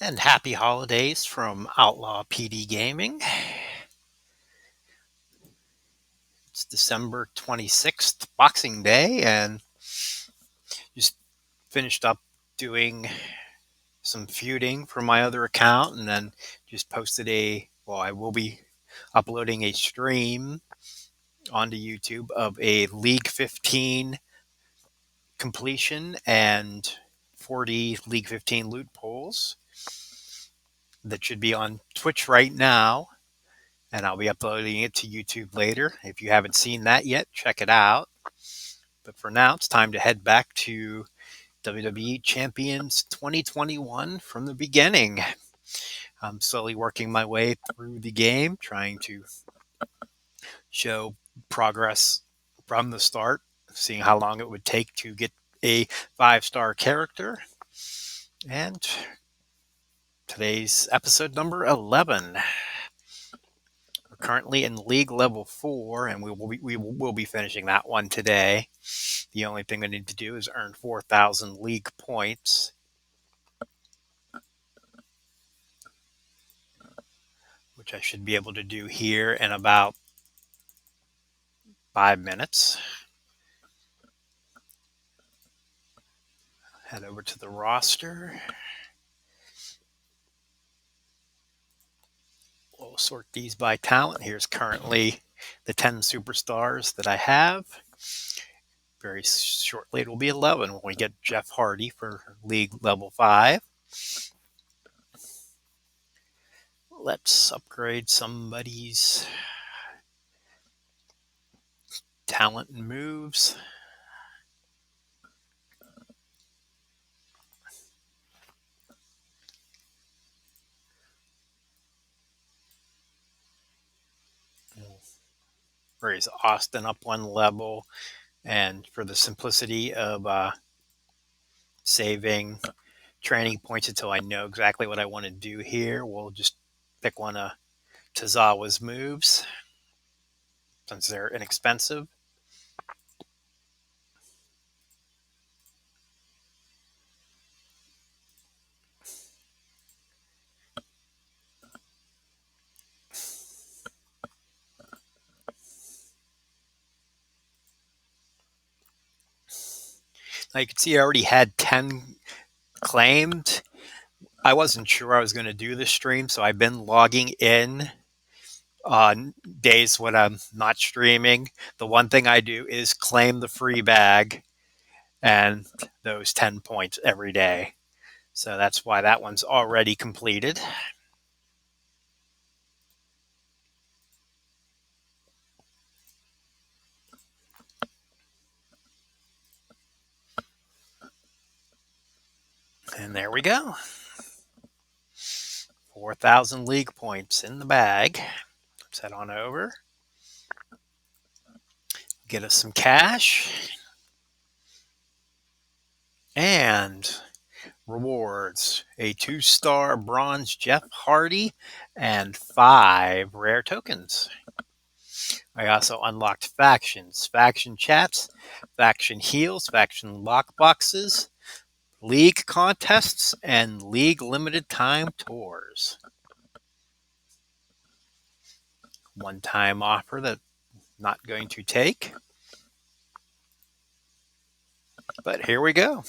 And happy holidays from Outlaw PD Gaming. It's December 26th, Boxing Day, and just finished up doing some feuding for my other account and then just posted I will be uploading a stream onto YouTube of a League 15 completion and 40 League 15 loot pools that should be on Twitch right now. And I'll be uploading it to YouTube later. If you haven't seen that yet, check it out. But for now, it's time to head back to WWE Champions 2021 from the beginning. I'm slowly working my way through the game, trying to show progress from the start, seeing how long it would take to get a 5-star character. And today's episode number 11. Currently in League Level 4, and we will be finishing that one today. The only thing I need to do is earn 4,000 League points, which I should be able to do here in about 5 minutes. Head over to the roster. We'll sort these by talent. Here's currently the 10 superstars that I have. Very shortly, it will be 11 when we get Jeff Hardy for League Level 5. Let's upgrade somebody's talent and moves. Raise Austin up one level, and for the simplicity of saving training points until I know exactly what I want to do here, we'll just pick one of Tozawa's moves since they're inexpensive. Now you can see I already had 10 claimed. I wasn't sure I was going to do this stream, so I've been logging in on days when I'm not streaming. The one thing I do is claim the free bag and those 10 points every day. So that's why that one's already completed. And there we go. 4,000 league points in the bag. Let's head on over. Get us some cash. And rewards. A 2-star bronze Jeff Hardy and 5 rare tokens. I also unlocked factions, faction chats, faction heals, faction lockboxes, league contests, and league limited time tours. One-time offer that I'm not going to take. But here we go.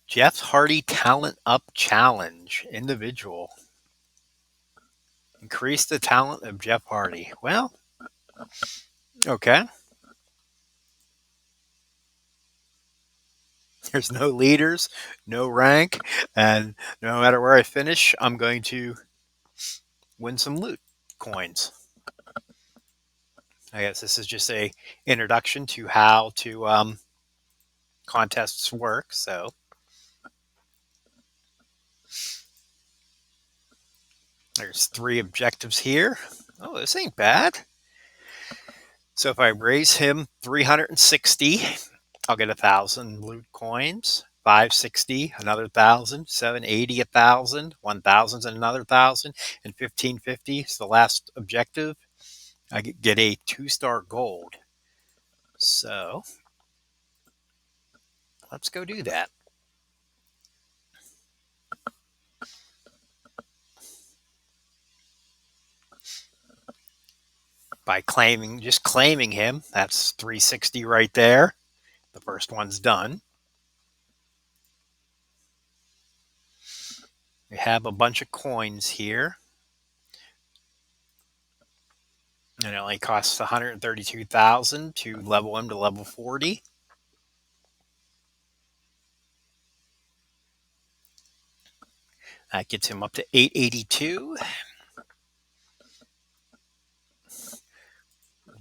Jeff Hardy Talent Up Challenge, individual. Increase the talent of Jeff Hardy. Well, okay. There's no leaders, no rank, and no matter where I finish, I'm going to win some loot coins. I guess this is just a introduction to how to contests work. So there's 3 objectives here. Oh, this ain't bad. So if I raise him 360, I'll get 1,000 loot coins. 560, another 1,000. 780, 1,000. 1,000 and another 1,000. And 1,550 is the last objective. I get a 2-star gold. So let's go do that. by just claiming him. That's 360 right there. The first one's done. We have a bunch of coins here. And it only costs 132,000 to level him to level 40. That gets him up to 882.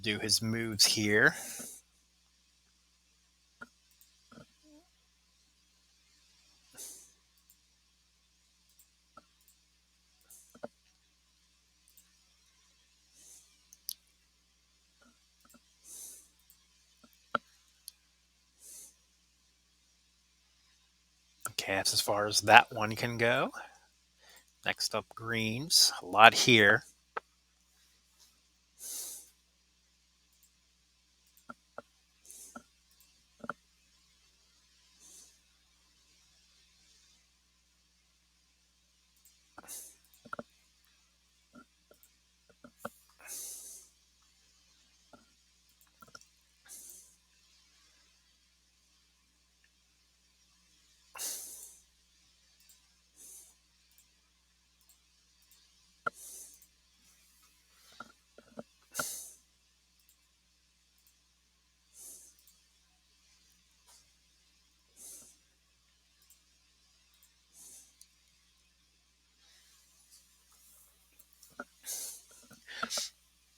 Do his moves here. Okay, that's as far as that one can go. Next up, greens. A lot here.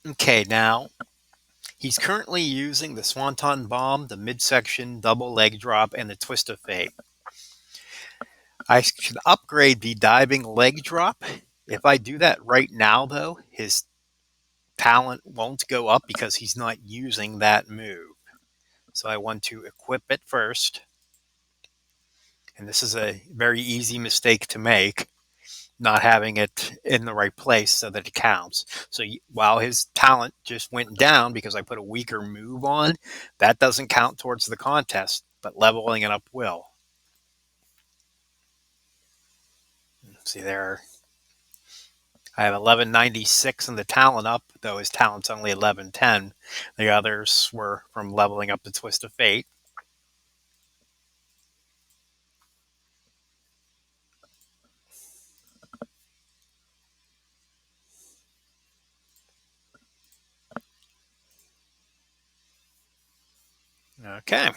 Okay, now he's currently using the Swanton Bomb, the midsection double leg drop, and the Twist of Fate. I should upgrade the diving leg drop. If I do that right now, though, his talent won't go up because he's not using that move. So I want to equip it first. And this is a very easy mistake to make, not having it in the right place so that it counts. So while his talent just went down because I put a weaker move on, that doesn't count towards the contest, but leveling it up will. See there, I have 1196 in the talent up, though his talent's only 1110. The others were from leveling up the Twist of Fate. Okay.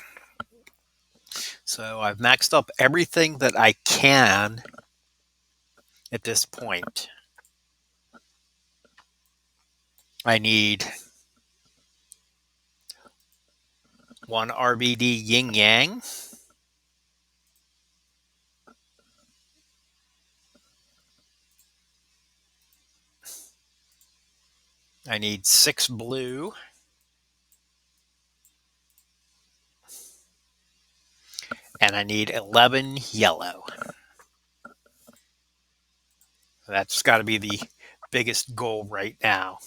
So I've maxed up everything that I can at this point. I need one RBD Yin Yang. I need 6 blue. And I need 11 yellow. That's got to be the biggest goal right now.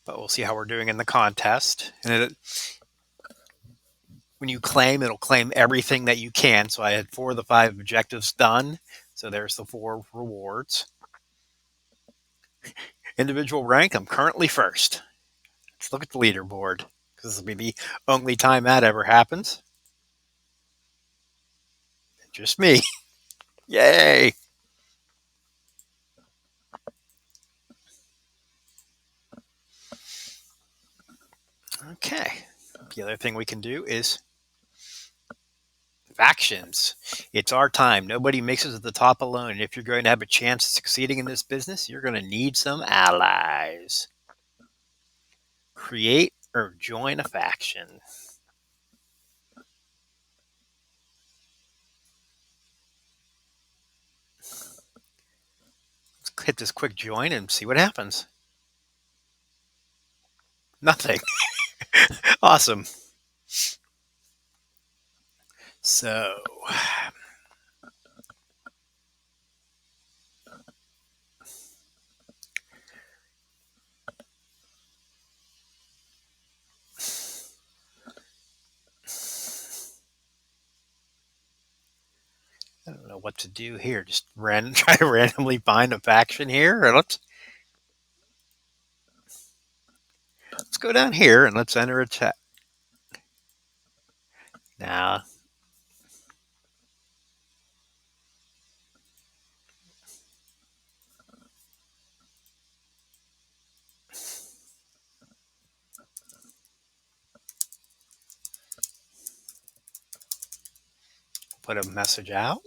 But we'll see how we're doing in the contest. And when you claim, it'll claim everything that you can. So I had 4 of the 5 objectives done. So there's the 4 rewards. Individual rank, I'm currently first. Let's look at the leaderboard, because this will be the only time that ever happens. Just me. Yay! Okay. The other thing we can do is factions. It's our time. Nobody makes it to the top alone. And if you're going to have a chance of succeeding in this business, you're going to need some allies. Create or join a faction. Let's hit this quick join and see what happens. Nothing. Awesome. So I don't know what to do here. Just try to randomly find a faction here. Or let's go down here and let's enter a chat. Now, put a message out.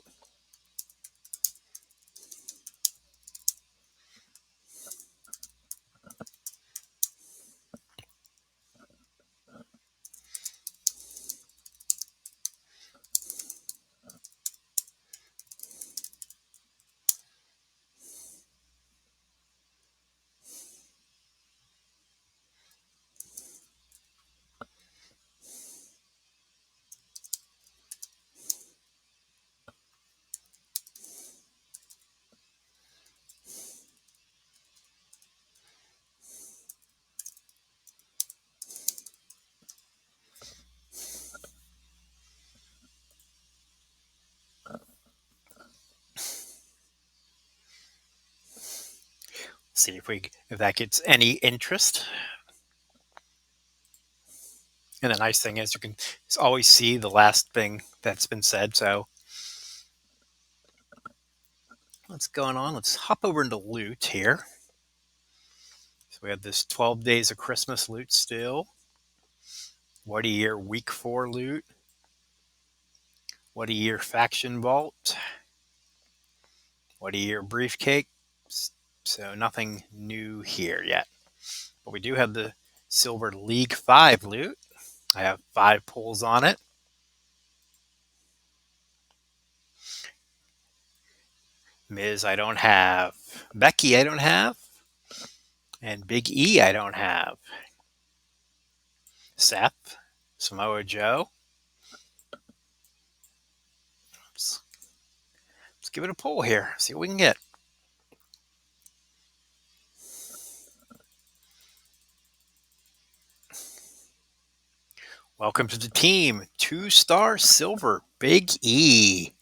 See if that gets any interest. And the nice thing is you can always see the last thing that's been said. So what's going on? Let's hop over into loot here. So we have this 12 days of Christmas loot still. What a year week 4 loot. What a year faction vault. What a year briefcase. So nothing new here yet. But we do have the Silver League 5 loot. I have 5 pulls on it. Miz I don't have. Becky I don't have. And Big E I don't have. Seth, Samoa Joe. Let's give it a pull here. See what we can get. Welcome to the team. 2-star silver, Big E.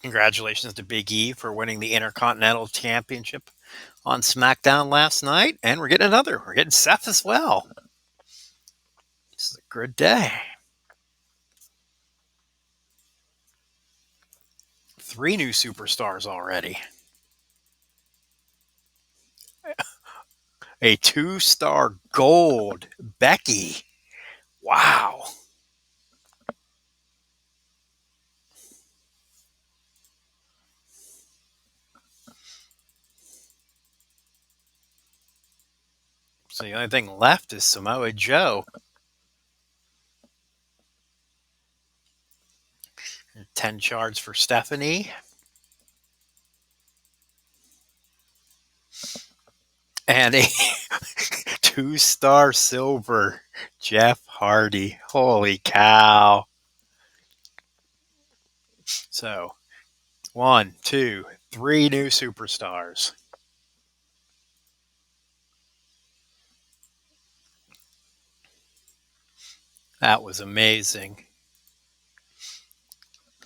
Congratulations to Big E for winning the Intercontinental Championship on SmackDown last night. And we're getting another. We're getting Seth as well. This is a good day. 3 new superstars already. A 2-star gold, Becky. Wow. So the only thing left is Samoa Joe. 10 shards for Stephanie. And a 2-star silver, Jeff Hardy. Holy cow. So 1, 2, 3 new superstars. That was amazing.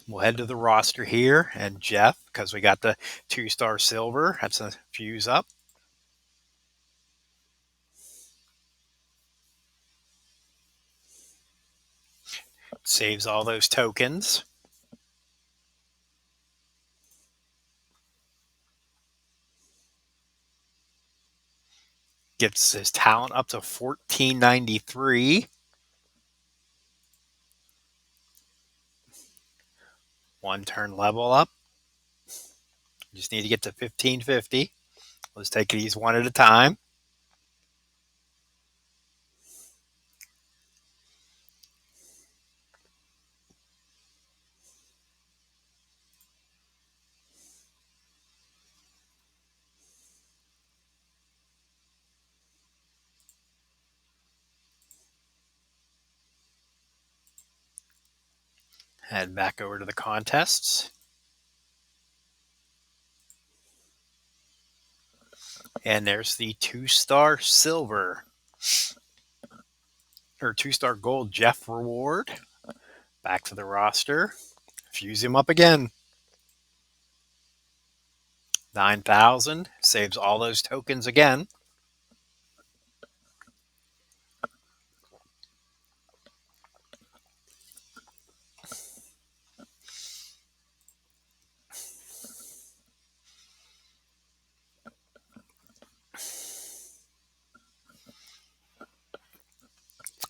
We'll head to the roster here, and Jeff, because we got the 2-star silver, that's a fuse up. Saves all those tokens. Gets his talent up to 1493. 1 turn level up. Just need to get to 1550. Let's take these one at a time. Head back over to the contests. And there's the 2-star silver. or 2-star gold Jeff reward. Back to the roster. Fuse him up again. 9,000. Saves all those tokens again.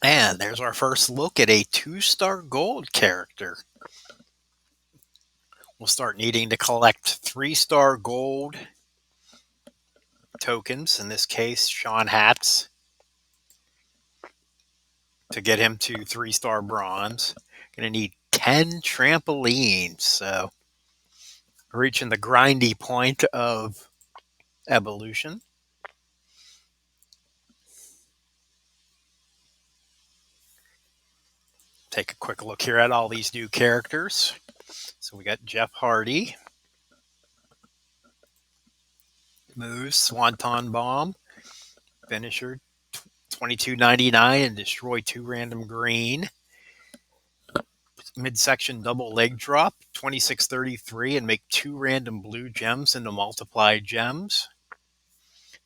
And there's our first look at a 2-star gold character. We'll start needing to collect 3-star gold tokens, in this case, Sean Hatz, to get him to 3-star bronze. Going to need 10 trampolines. So, reaching the grindy point of evolution. Take a quick look here at all these new characters. So, we got Jeff Hardy, moves, Swanton Bomb, finisher, 22.99 and destroy 2 random green. Midsection double leg drop, 26.33 and make 2 random blue gems into multiplied gems.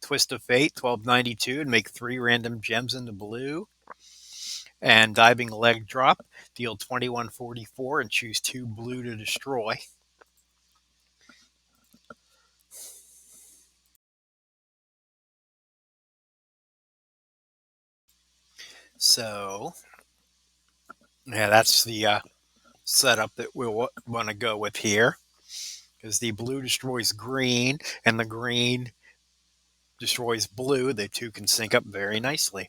Twist of Fate, 12.92 and make 3 random gems into blue. And diving leg drop, deal 21.44 and choose 2 blue to destroy. So, yeah, that's the setup that we'll want to go with here. Because the blue destroys green and the green destroys blue. The two can sync up very nicely.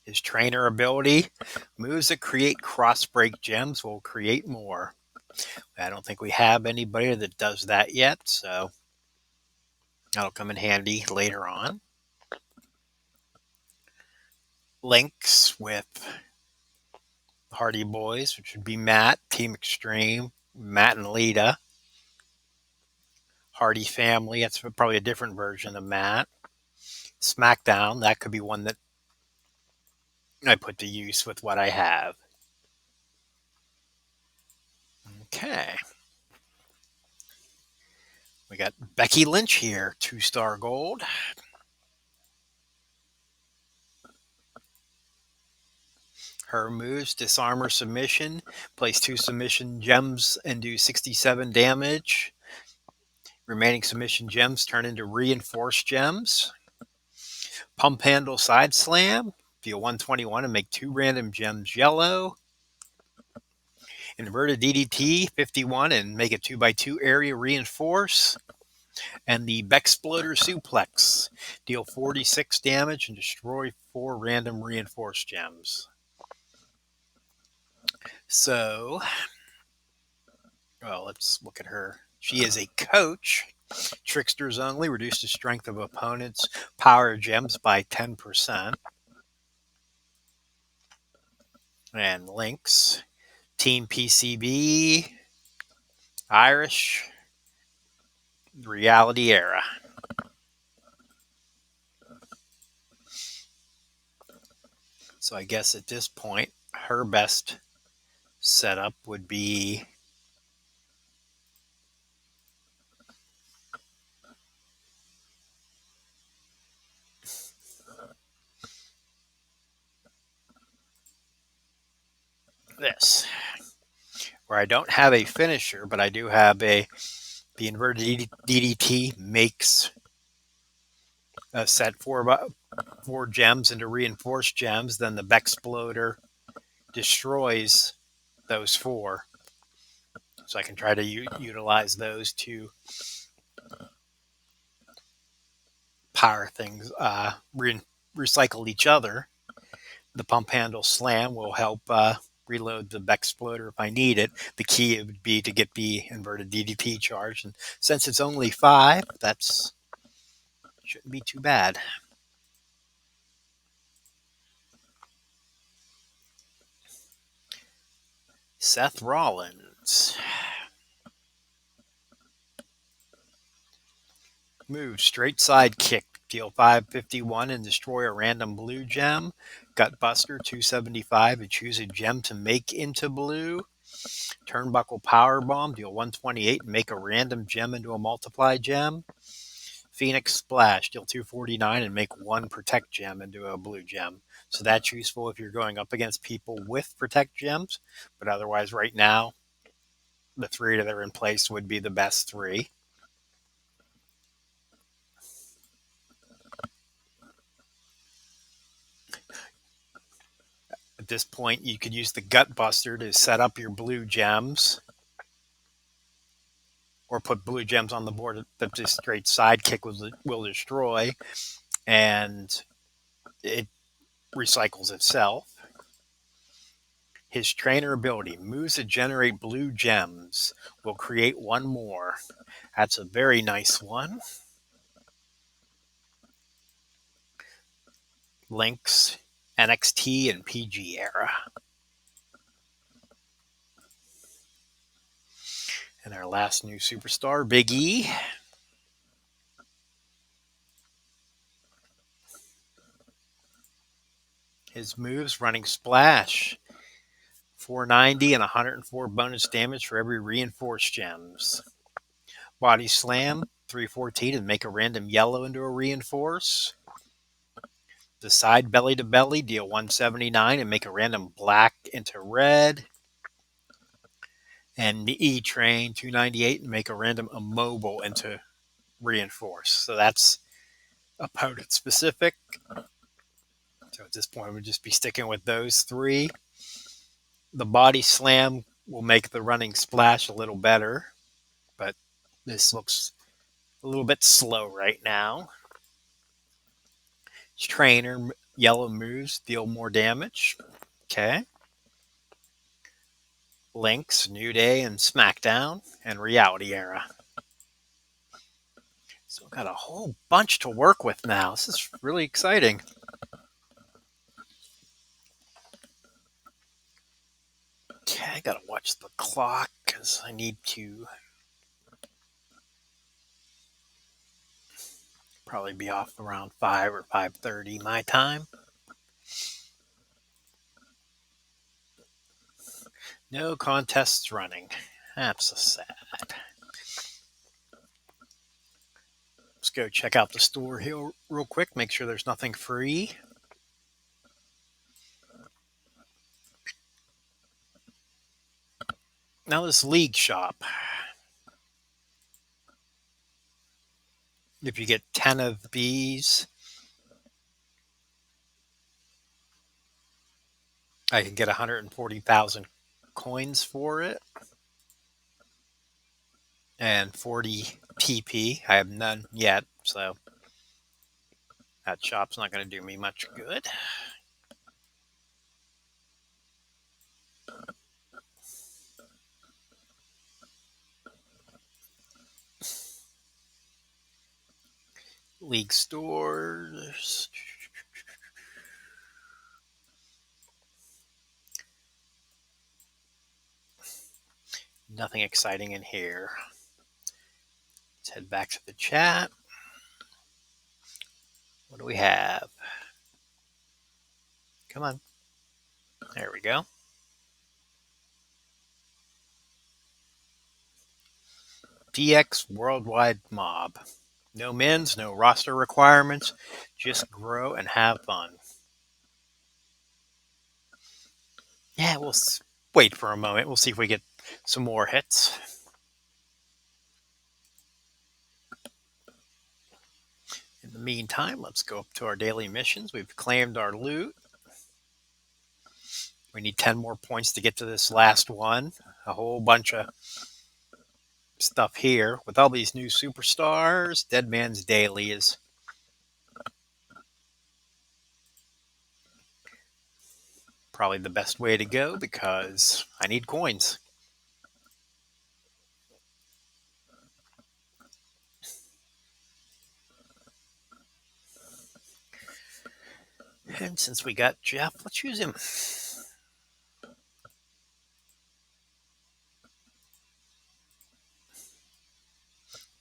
His trainer ability, moves that create cross break gems will create more. I don't think we have anybody that does that yet, so that'll come in handy later on. Links with Hardy Boys, which would be Matt, Team Extreme, Matt and Lita. Hardy Family, that's probably a different version of Matt. SmackDown, that could be one that I put to use with what I have. Okay. We got Becky Lynch here, 2-star gold. Her moves, disarm or submission, place 2 submission gems and do 67 damage. Remaining submission gems turn into reinforced gems. Pump handle side slam, deal 121 and make 2 random gems yellow. Inverted DDT, 51 and make a 2x2 area reinforce. And the Bexploder suplex, deal 46 damage and destroy 4 random reinforced gems. So, well, let's look at her. She is a coach. Tricksters only, reduce the strength of opponents' power gems by 10%. And links, Team PCB, Irish, Reality Era. So I guess at this point, her best setup would be this, where I don't have a finisher, but I do have the inverted DDT makes a set 4 gems into reinforced gems, then the Bexploder destroys those 4. So I can try to utilize those to power things, recycle each other. The pump handle slam will help reload the Bexploder if I need it. The key would be to get the inverted DDT charge. And since it's only 5, that's shouldn't be too bad. Seth Rollins. Move, straight side kick, deal 551 and destroy a random blue gem. Gut Buster, 275 and choose a gem to make into blue. Turnbuckle Power Bomb, deal 128 and make a random gem into a multiply gem. Phoenix Splash, deal 249 and make one protect gem into a blue gem. So that's useful if you're going up against people with protect gems, but otherwise right now, the three that are in place would be the best three. At this point, you could use the Gut Buster to set up your blue gems or put blue gems on the board that just straight sidekick will destroy, and it recycles itself. His trainer ability, moves that generate blue gems, will create one more. That's a very nice one. Links, NXT and PG era. And our last new superstar, Big E. His moves, running splash, 490 and 104 bonus damage for every reinforced gems. Body slam, 314 and make a random yellow into a reinforce. Decide belly to belly, deal 179 and make a random black into red. And the E train, 298 and make a random immobile into reinforce. So that's opponent specific. So at this point, we'll just be sticking with those three. The body slam will make the running splash a little better, but this looks a little bit slow right now. Trainer, yellow moves, deal more damage. Okay. Links, New Day and SmackDown, and Reality Era. So we've got a whole bunch to work with now. This is really exciting. Okay, I gotta watch the clock because I need to probably be off around 5 or 5:30 my time. No contests running. That's so sad. Let's go check out the store here real quick, make sure there's nothing free. Now this league shop. If you get 10 of these, I can get 140,000 coins for it. And 40 PP. I have none yet, so that shop's not going to do me much good. League stores. Nothing exciting in here. Let's head back to the chat. What do we have? Come on. There we go. DX Worldwide Mob. No mins, no roster requirements. Just grow and have fun. Yeah, we'll wait for a moment. We'll see if we get some more hits. In the meantime, let's go up to our daily missions. We've claimed our loot. We need 10 more points to get to this last one. A whole bunch of stuff here. With all these new superstars, Dead Man's Daily is probably the best way to go because I need coins. And since we got Jeff, let's use him.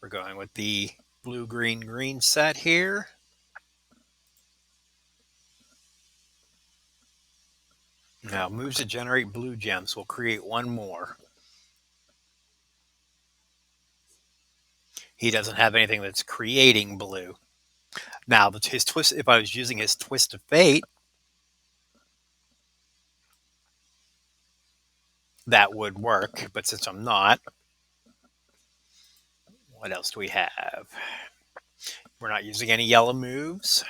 We're going with the blue, green, green set here. Now, moves to generate blue gems. We'll create one more. He doesn't have anything that's creating blue. Now, his twist, if I was using his twist of fate, that would work. But since I'm not, what else do we have? We're not using any yellow moves.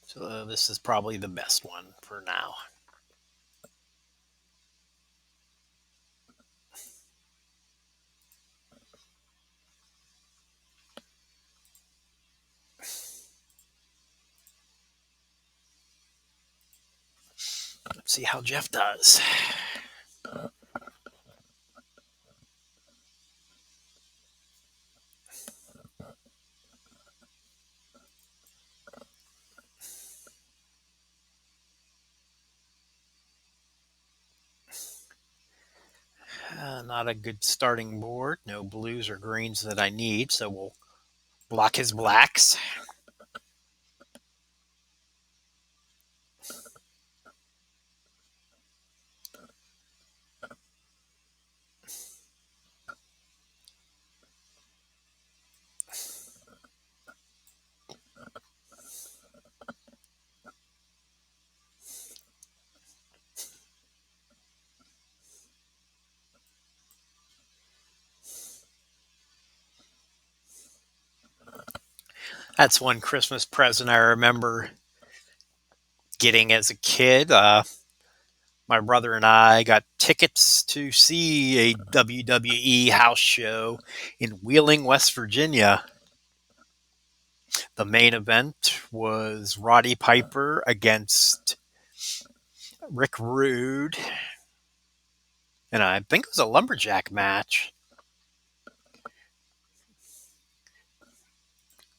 So this is probably the best one for now. Let's see how Jeff does. Not a good starting board. No blues or greens that I need, so we'll block his blacks. That's one Christmas present I remember getting as a kid. My brother and I got tickets to see a WWE house show in Wheeling, West Virginia. The main event was Roddy Piper against Rick Rude, and I think it was a lumberjack match.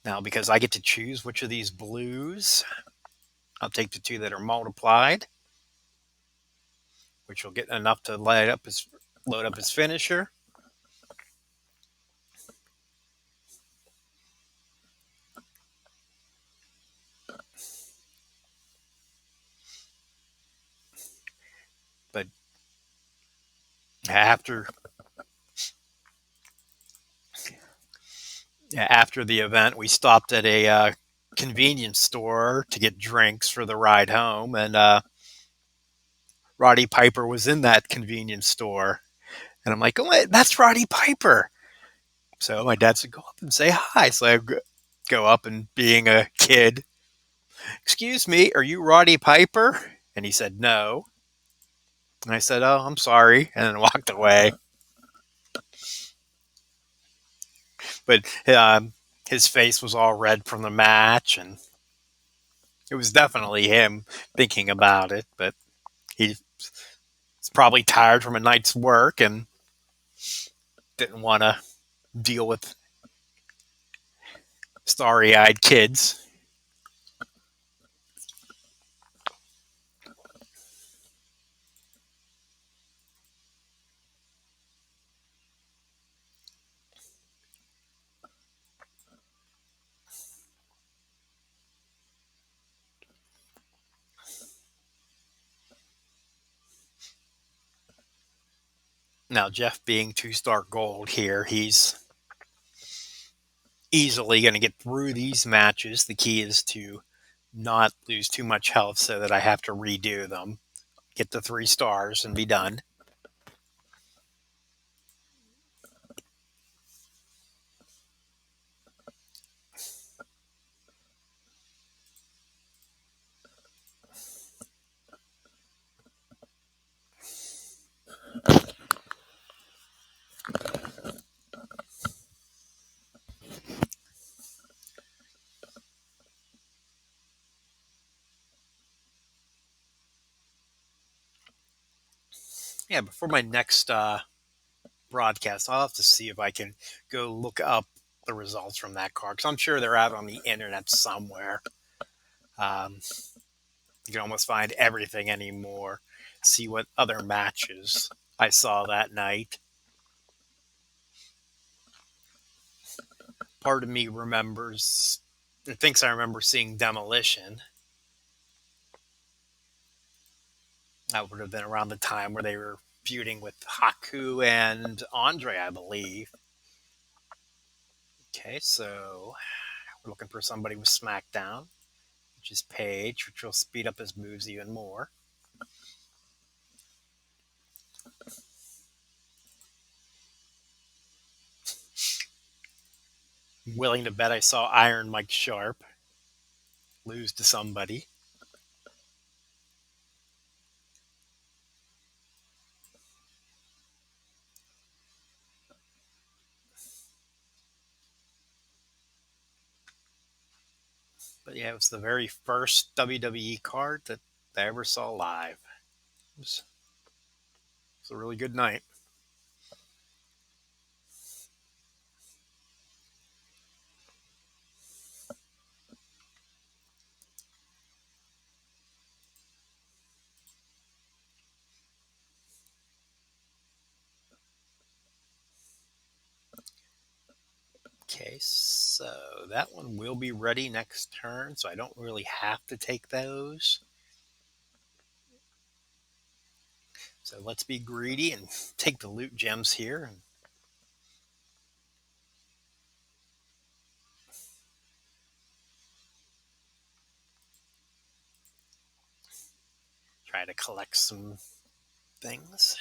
Now, because I get to choose which of these blues, I'll take the two that are multiplied, which will get enough to load up his finisher. But after the event, we stopped at a convenience store to get drinks for the ride home, and Roddy Piper was in that convenience store. And I'm like, oh, that's Roddy Piper. So my dad said, go up and say hi. So I go up, and being a kid, excuse me, are you Roddy Piper? And he said, no. And I said, oh, I'm sorry. And then walked away. But his face was all red from the match. And it was definitely him thinking about it. But he's probably tired from a night's work and didn't want to deal with starry eyed kids. Now, Jeff being 2-star gold here, he's easily going to get through these matches. The key is to not lose too much health so that I have to redo them. Get the 3 stars and be done. Yeah, before my next broadcast, I'll have to see if I can go look up the results from that card, because I'm sure they're out on the internet somewhere. Um, you can almost find everything anymore. See what other matches I saw that night. Part of me remembers, or thinks I remember seeing Demolition. That would have been around the time where they were feuding with Haku and Andre, I believe. Okay, so we're looking for somebody with SmackDown, which is Paige, which will speed up his moves even more. I'm willing to bet I saw Iron Mike Sharp lose to somebody. But yeah, it was the very first WWE card that I ever saw live. It was a really good night. Okay, so that one will be ready next turn, so I don't really have to take those. So let's be greedy and take the loot gems here and try to collect some things.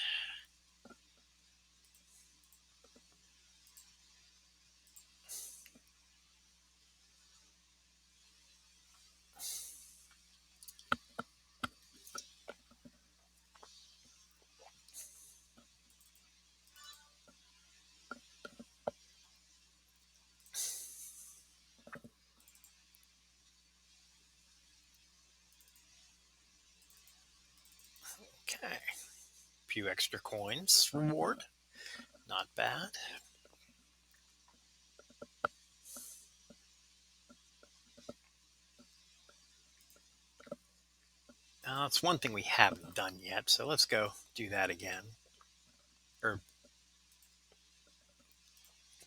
Okay, a few extra coins reward. Not bad. Now, it's one thing we haven't done yet, so let's go do that again. Or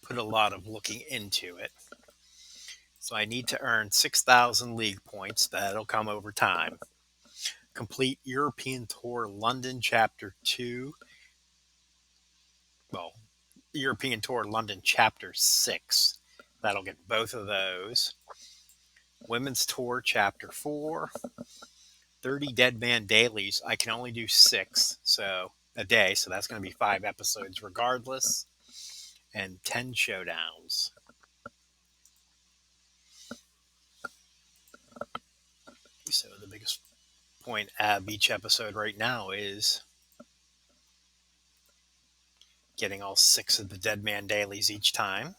put a lot of looking into it. So I need to earn 6,000 league points. That'll come over time. Complete European Tour London Chapter 2. Well, European Tour London Chapter 6. That'll get both of those. Women's Tour Chapter 4. 30 Dead Man Dailies. I can only do 6 so a day, so that's going to be 5 episodes regardless. And 10 showdowns. So the biggest point of each episode right now is getting all 6 of the Dead Man Dailies each time.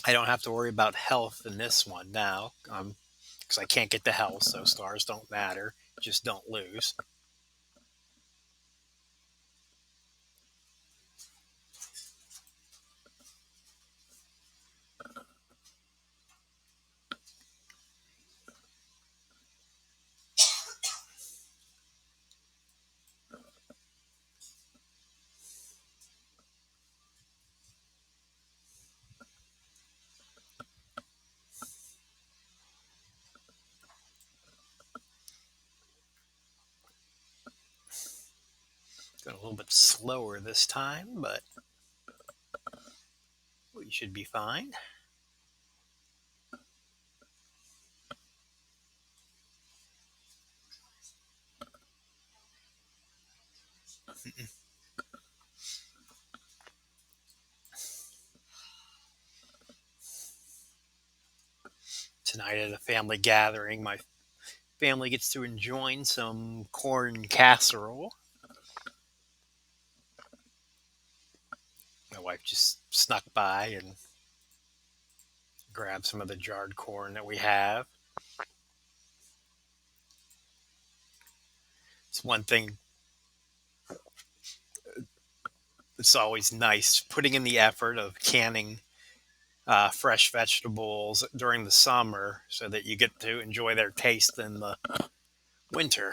I don't have to worry about health in this one now, because I can't get the health, so stars don't matter. Just don't lose. Going a little bit slower this time, but we should be fine. Tonight at a family gathering, my family gets to enjoy some corn casserole. My wife just snuck by and grabbed some of the jarred corn that we have. It's one thing. It's always nice putting in the effort of canning fresh vegetables during the summer so that you get to enjoy their taste in the winter.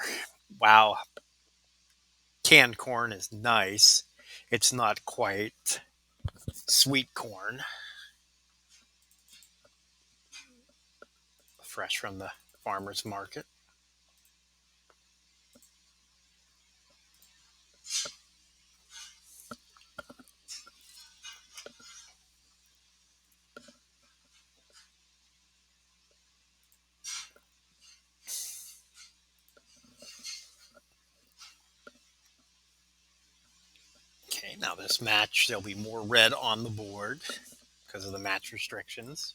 Wow, canned corn is nice. It's not quite sweet corn, fresh from the farmer's market. Okay, now this match, there'll be more red on the board because of the match restrictions.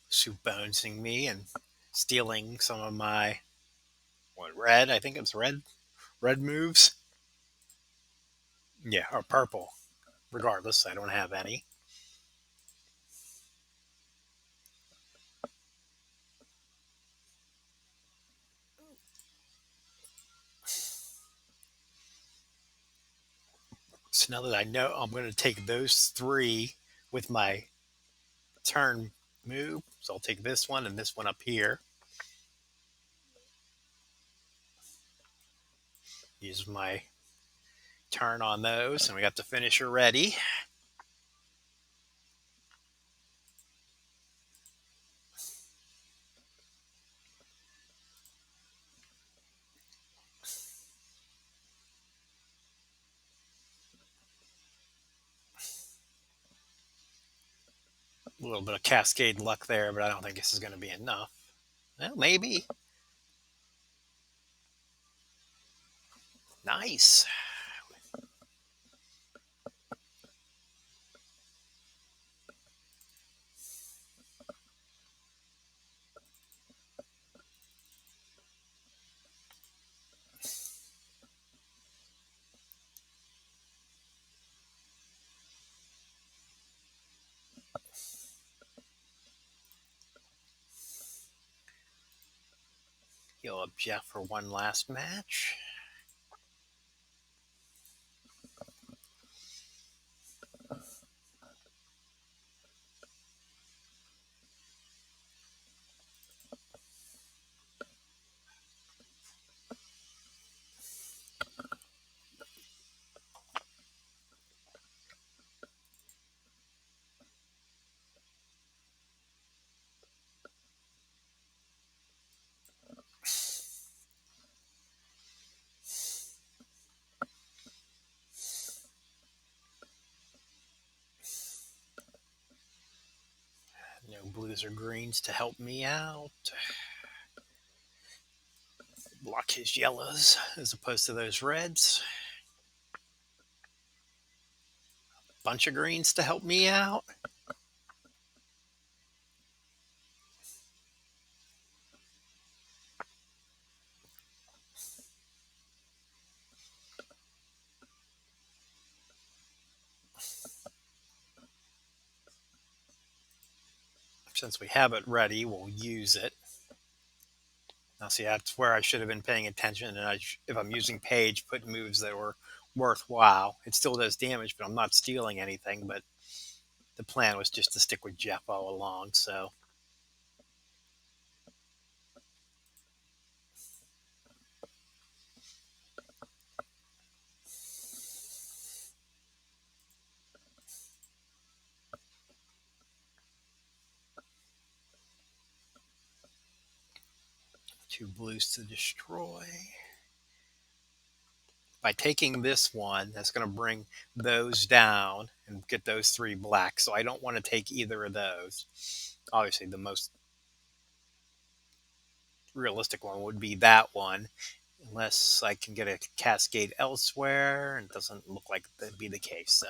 Soup bonesing me and stealing some of my red. I think it's red moves. Yeah, or purple. Regardless, I don't have any. So now that I know, I'm going to take those three with my turn move. So I'll take this one and this one up here. Use my turn on those, and we got the finisher ready. A little bit of cascade luck there, but I don't think this is going to be enough. Well, maybe. Nice. Heal up Jeff for one last match. No blues or greens to help me out. Block his yellows as opposed to those reds. Bunch of greens to help me out. Since we have it ready, we'll use it. Now, see, that's where I should have been paying attention. And if I'm using page, put moves that were worthwhile. It still does damage, but I'm not stealing anything. But the plan was just to stick with Jeff all along. So two blues to destroy. By taking this one, that's going to bring those down and get those three black. So I don't want to take either of those. Obviously, the most realistic one would be that one, unless I can get a cascade elsewhere. And it doesn't look like that'd be the case. So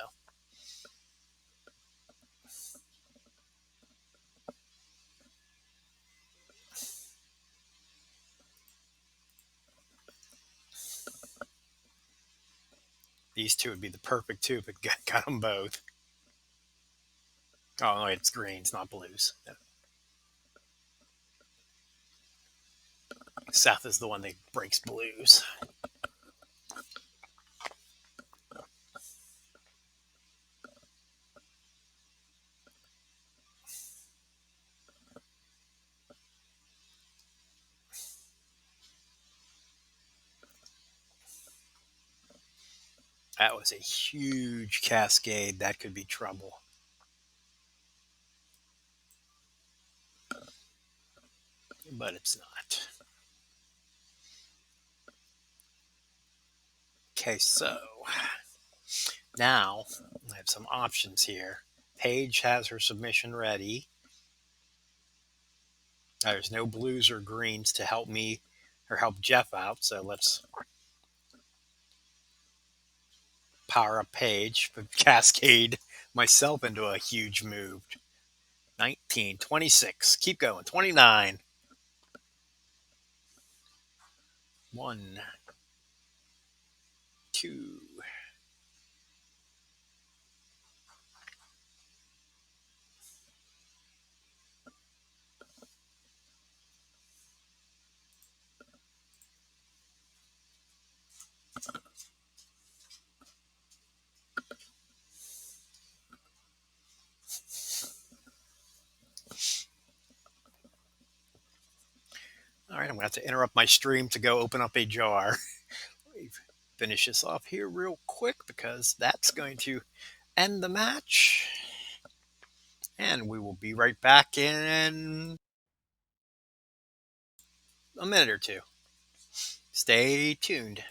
these two would be the perfect two if it got them both. Oh, no, it's greens, not blues. No. Seth is the one that breaks blues. That was a huge cascade. That could be trouble. But it's not. Okay, so now I have some options here. Paige has her submission ready. There's no blues or greens to help me or help Jeff out, so let's power up Paige, but cascade myself into a huge move. 19, 26. Keep going. 29. 1, 2. All right, I'm going to have to interrupt my stream to go open up a jar. Finish this off here real quick because that's going to end the match. And we will be right back in a minute or two. Stay tuned.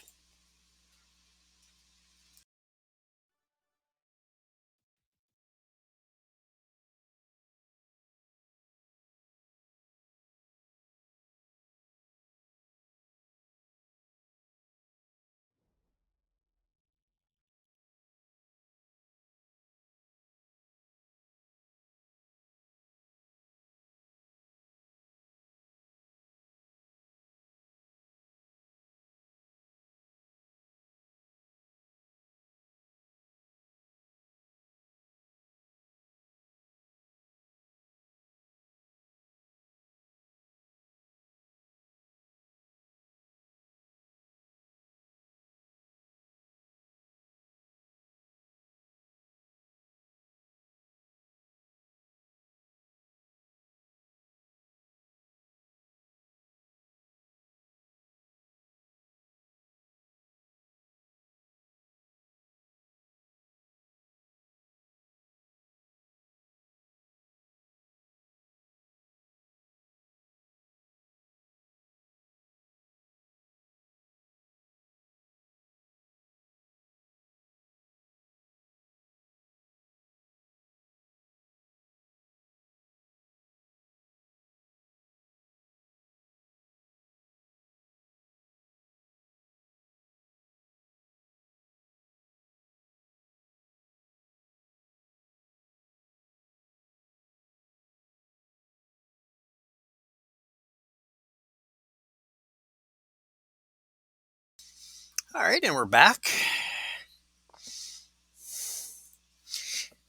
All right, and we're back.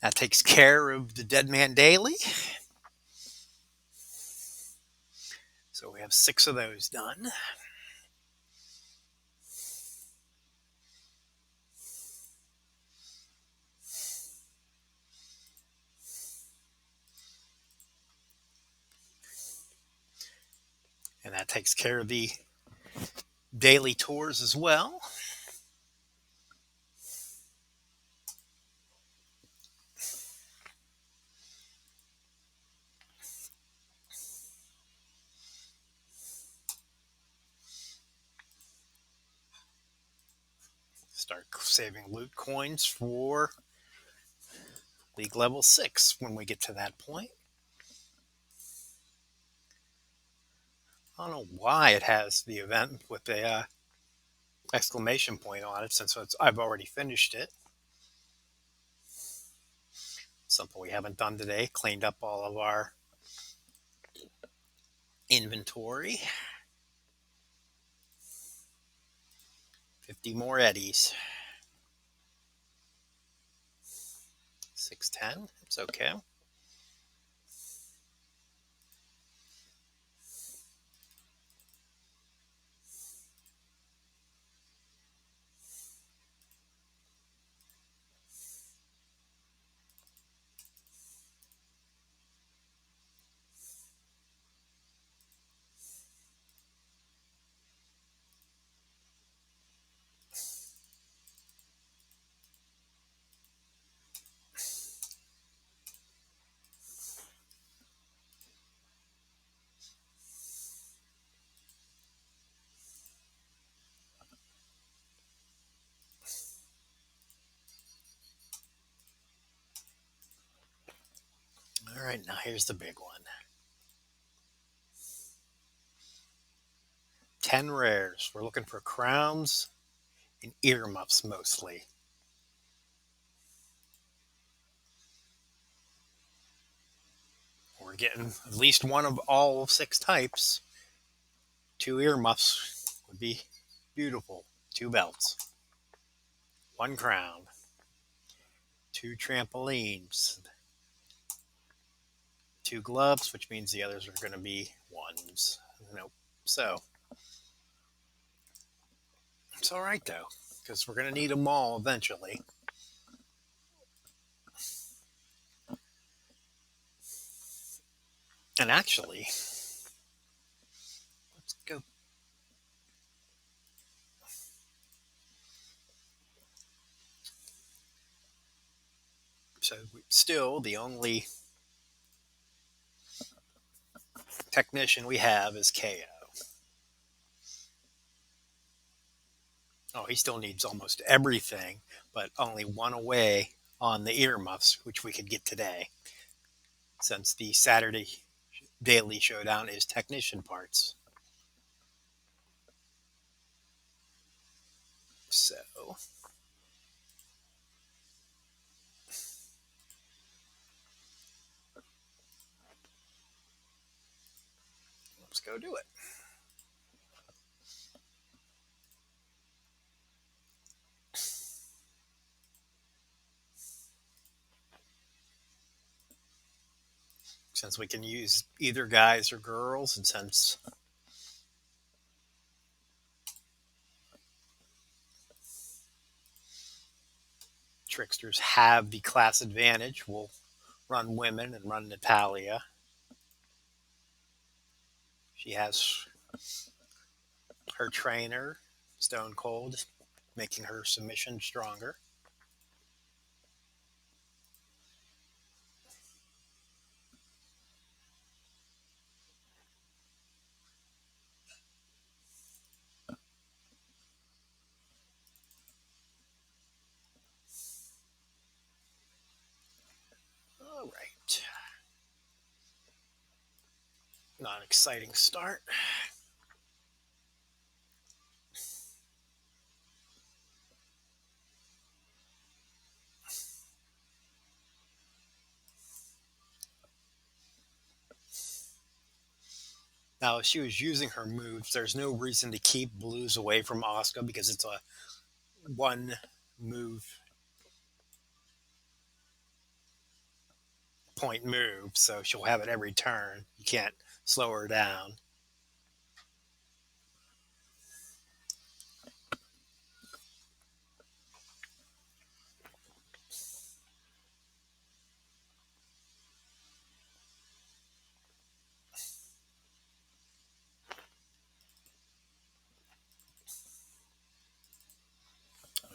That takes care of the Dead Man Daily. So we have 6 of those done. And that takes care of the daily tours as well. Start saving loot coins for League Level 6 when we get to that point. I don't know why it has the event with the exclamation point on it since I've already finished it. Something we haven't done today. Cleaned up all of our inventory. 50 more eddies. 610. It's okay. right, now here's the big one. 10 rares. We're looking for crowns and earmuffs mostly. We're getting at least one of all 6 types. 2 earmuffs would be beautiful. 2 belts. 1 crown. 2 trampolines. 2 gloves, which means the others are going to be ones. Nope. So, it's all right though, because we're going to need them all eventually. And actually, let's go. So, still, the only technician we have is KO. Oh, he still needs almost everything, but only 1 away on the earmuffs, which we could get today, since the Saturday daily showdown is technician parts. So, let's go do it. Since we can use either guys or girls, and since tricksters have the class advantage, we'll run women and run Natalia. She has her trainer, Stone Cold, making her submission stronger. All right. Not an exciting start. Now, if she was using her moves, there's no reason to keep blues away from Asuka because it's a 1 move point move, so she'll have it every turn. You can't slow her down.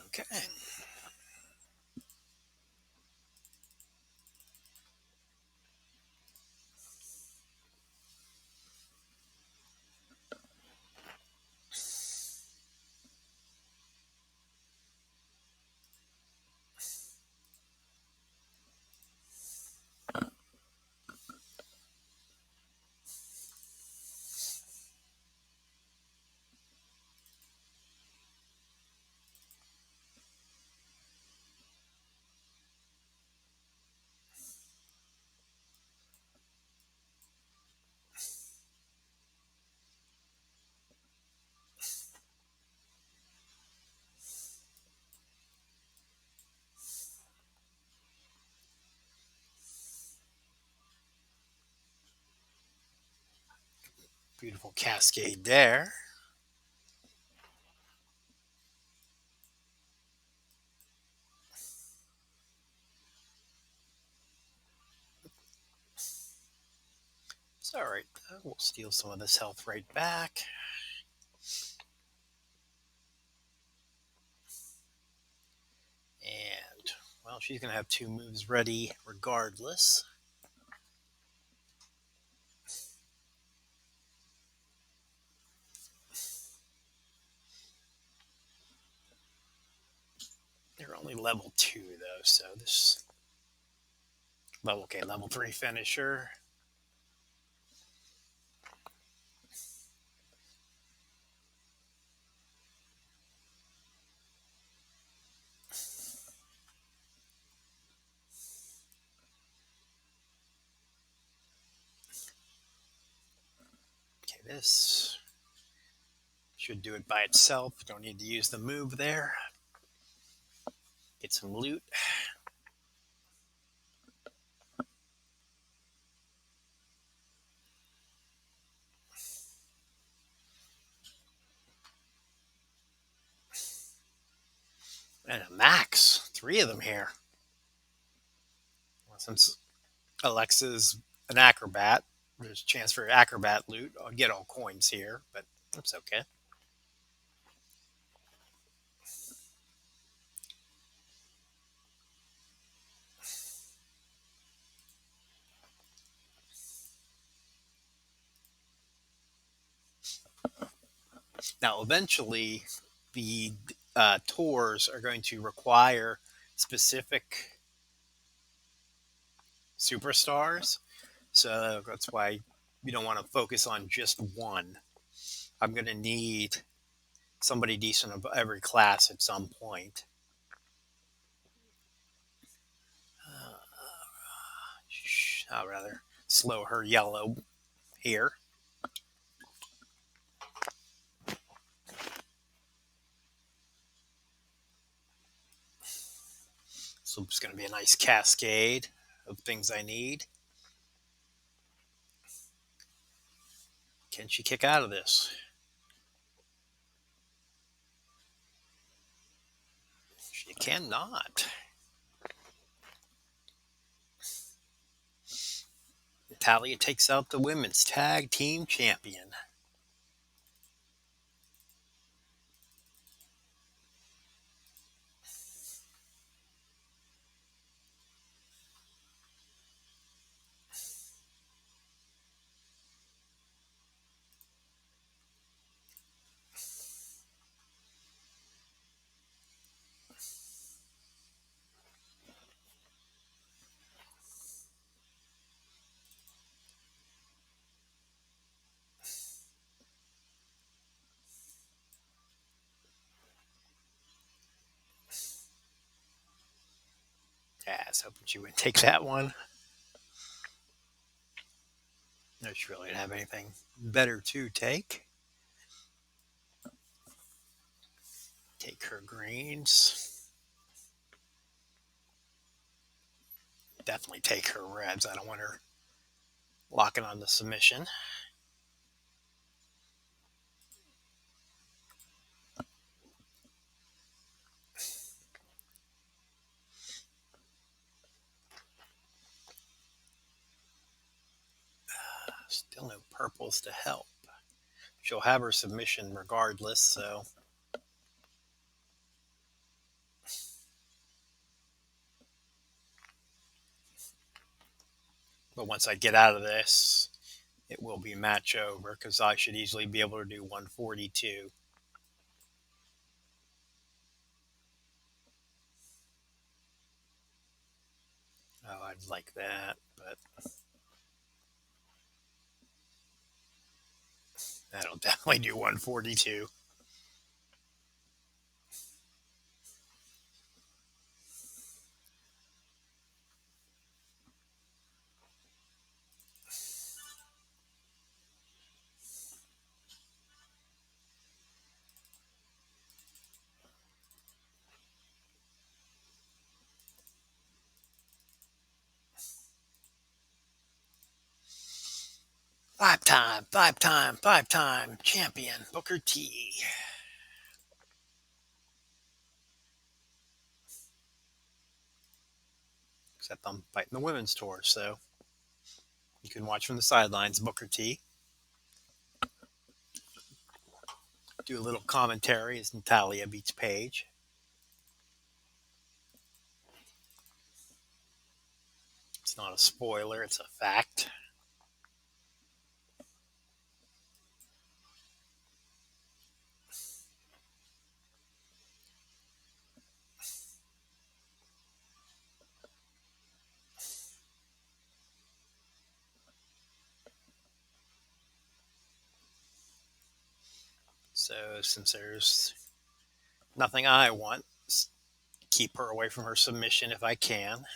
Okay. Beautiful cascade there. It's all right. We'll steal some of this health right back. And, well, she's going to have 2 moves ready regardless. They're only level 2, though, so this Level 3 finisher. Okay, this should do it by itself. Don't need to use the move there. Get some loot. And a max. 3 of them here. Well, since Alexa's an acrobat, there's a chance for acrobat loot. I'll get all coins here, but that's okay. Now, eventually, the tours are going to require specific superstars. So that's why you don't want to focus on just one. I'm going to need somebody decent of every class at some point. I'll rather slow her yellow here. So it's going to be a nice cascade of things I need. Can she kick out of this? She cannot. Natalia takes out the women's tag team champion. Yeah, I was hoping she would take that one. No, she really didn't have anything better to take. Take her greens. Definitely take her reds. I don't want her locking on the submission. Still no purples to help. She'll have her submission regardless, so. But once I get out of this, it will be match over because I should easily be able to do 142. Oh, I'd like that, but that'll definitely do 142. Five-time champion Booker T. Except I'm fighting the women's tour, so you can watch from the sidelines. Booker T. Do a little commentary as Natalia beats Paige. It's not a spoiler, it's a fact. So since there's nothing I want, keep her away from her submission if I can.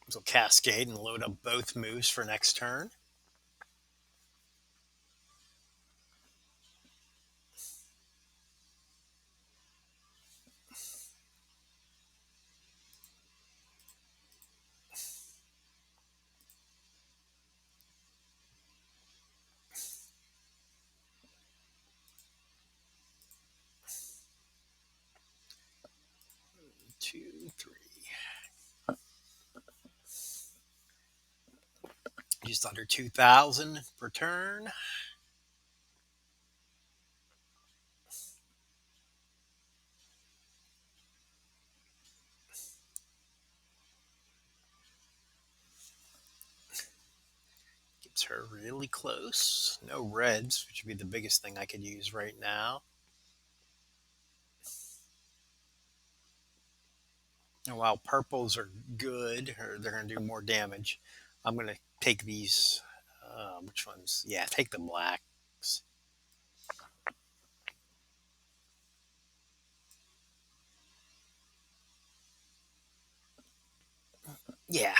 So cascade and load up both moves for next turn. Two, three. Just under 2,000 per turn. Gets her really close. No reds, which would be the biggest thing I could use right now. And while purples are good, or they're going to do more damage, I'm going to take these. Which ones? Yeah, take the blacks. Yeah,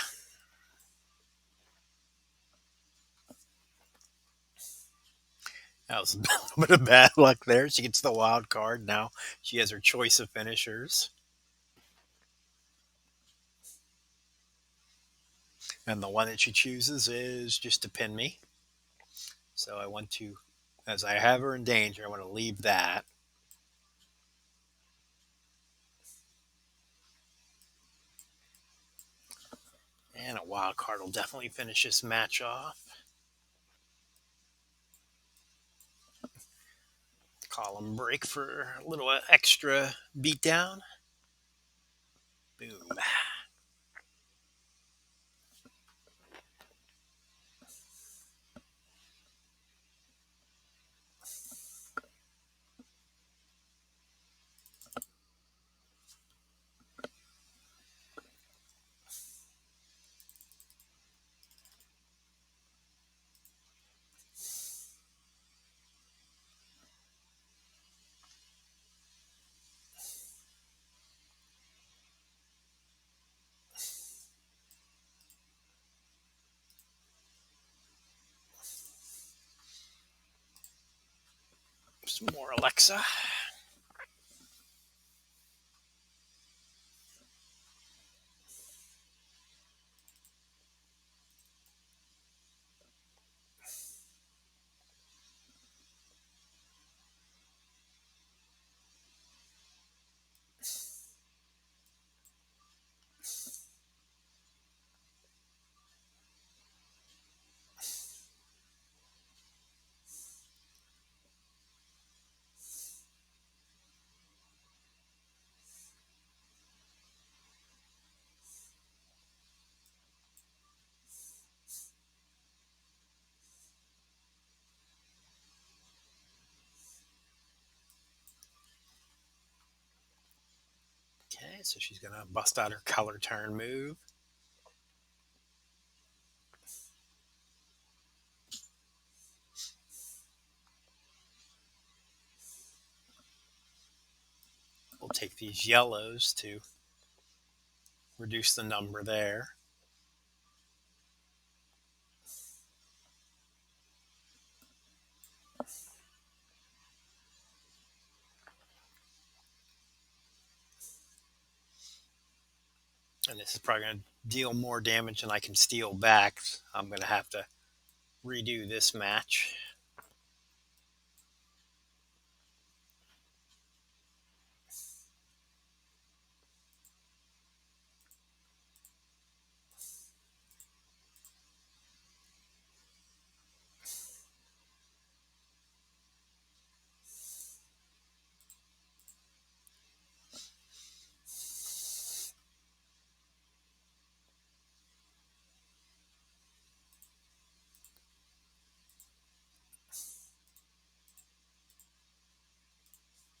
that was a little bit of bad luck there. She gets the wild card. Now she has her choice of finishers. And the one that she chooses is just to pin me. So I want to, as I have her in danger, I want to leave that. And a wild card will definitely finish this match off. Column break for a little extra beatdown. Boom. Some more Alexa. Okay, so she's going to bust out her color turn move. We'll take these yellows to reduce the number there. And this is probably going to deal more damage than I can steal back. I'm going to have to redo this match.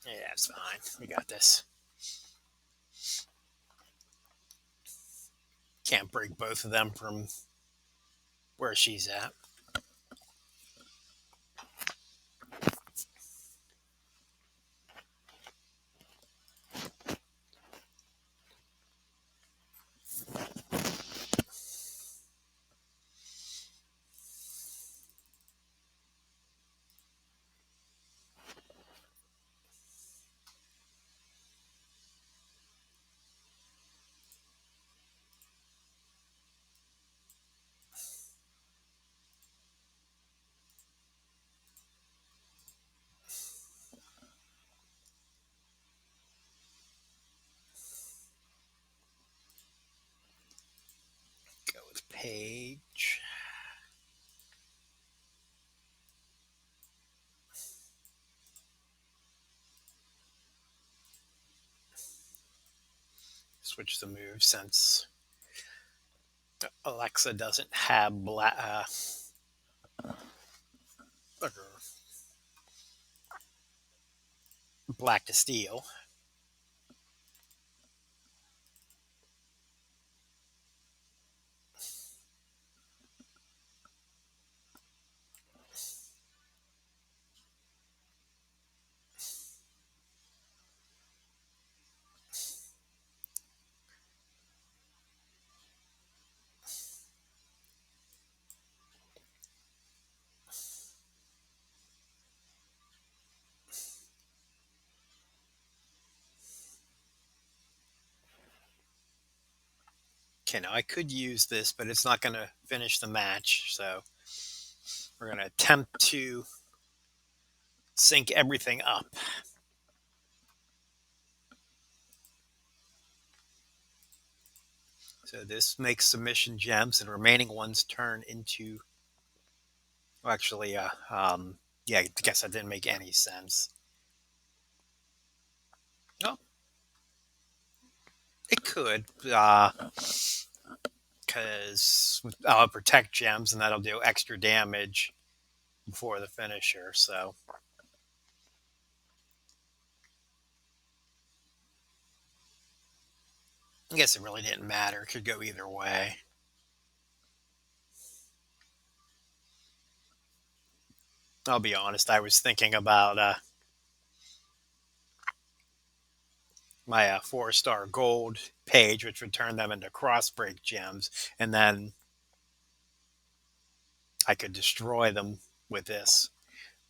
Yeah, it's fine. We got this. Can't break both of them from where she's at. Page. Switch the move since Alexa doesn't have black to steel. Okay, now I could use this, but it's not going to finish the match. So we're going to attempt to sync everything up. So this makes submission gems and remaining ones turn into. Well, actually, yeah, I guess that didn't make any sense. Oh, it could, because I'll protect gems and that'll do extra damage before the finisher. So I guess it really didn't matter. It could go either way. I'll be honest. I was thinking about my 4-star gold page, which would turn them into crossbreak gems, and then I could destroy them with this.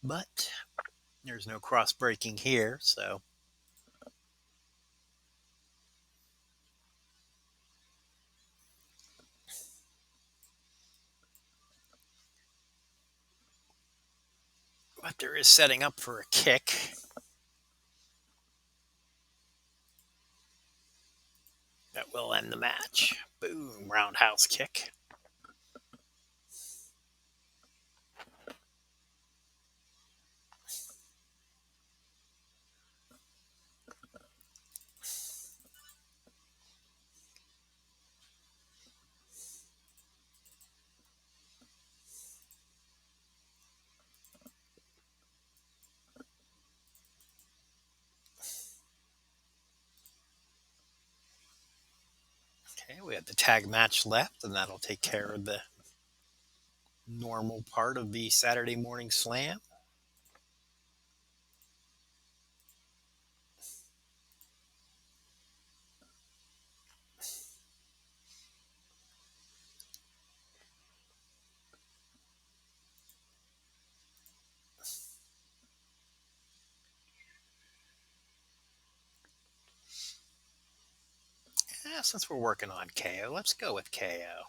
But there's no cross breaking here, so but there is setting up for a kick. That will end the match. Boom, roundhouse kick. Okay, we have the tag match left, and that'll take care of the normal part of the Saturday morning slam. Yeah, since we're working on KO, let's go with KO.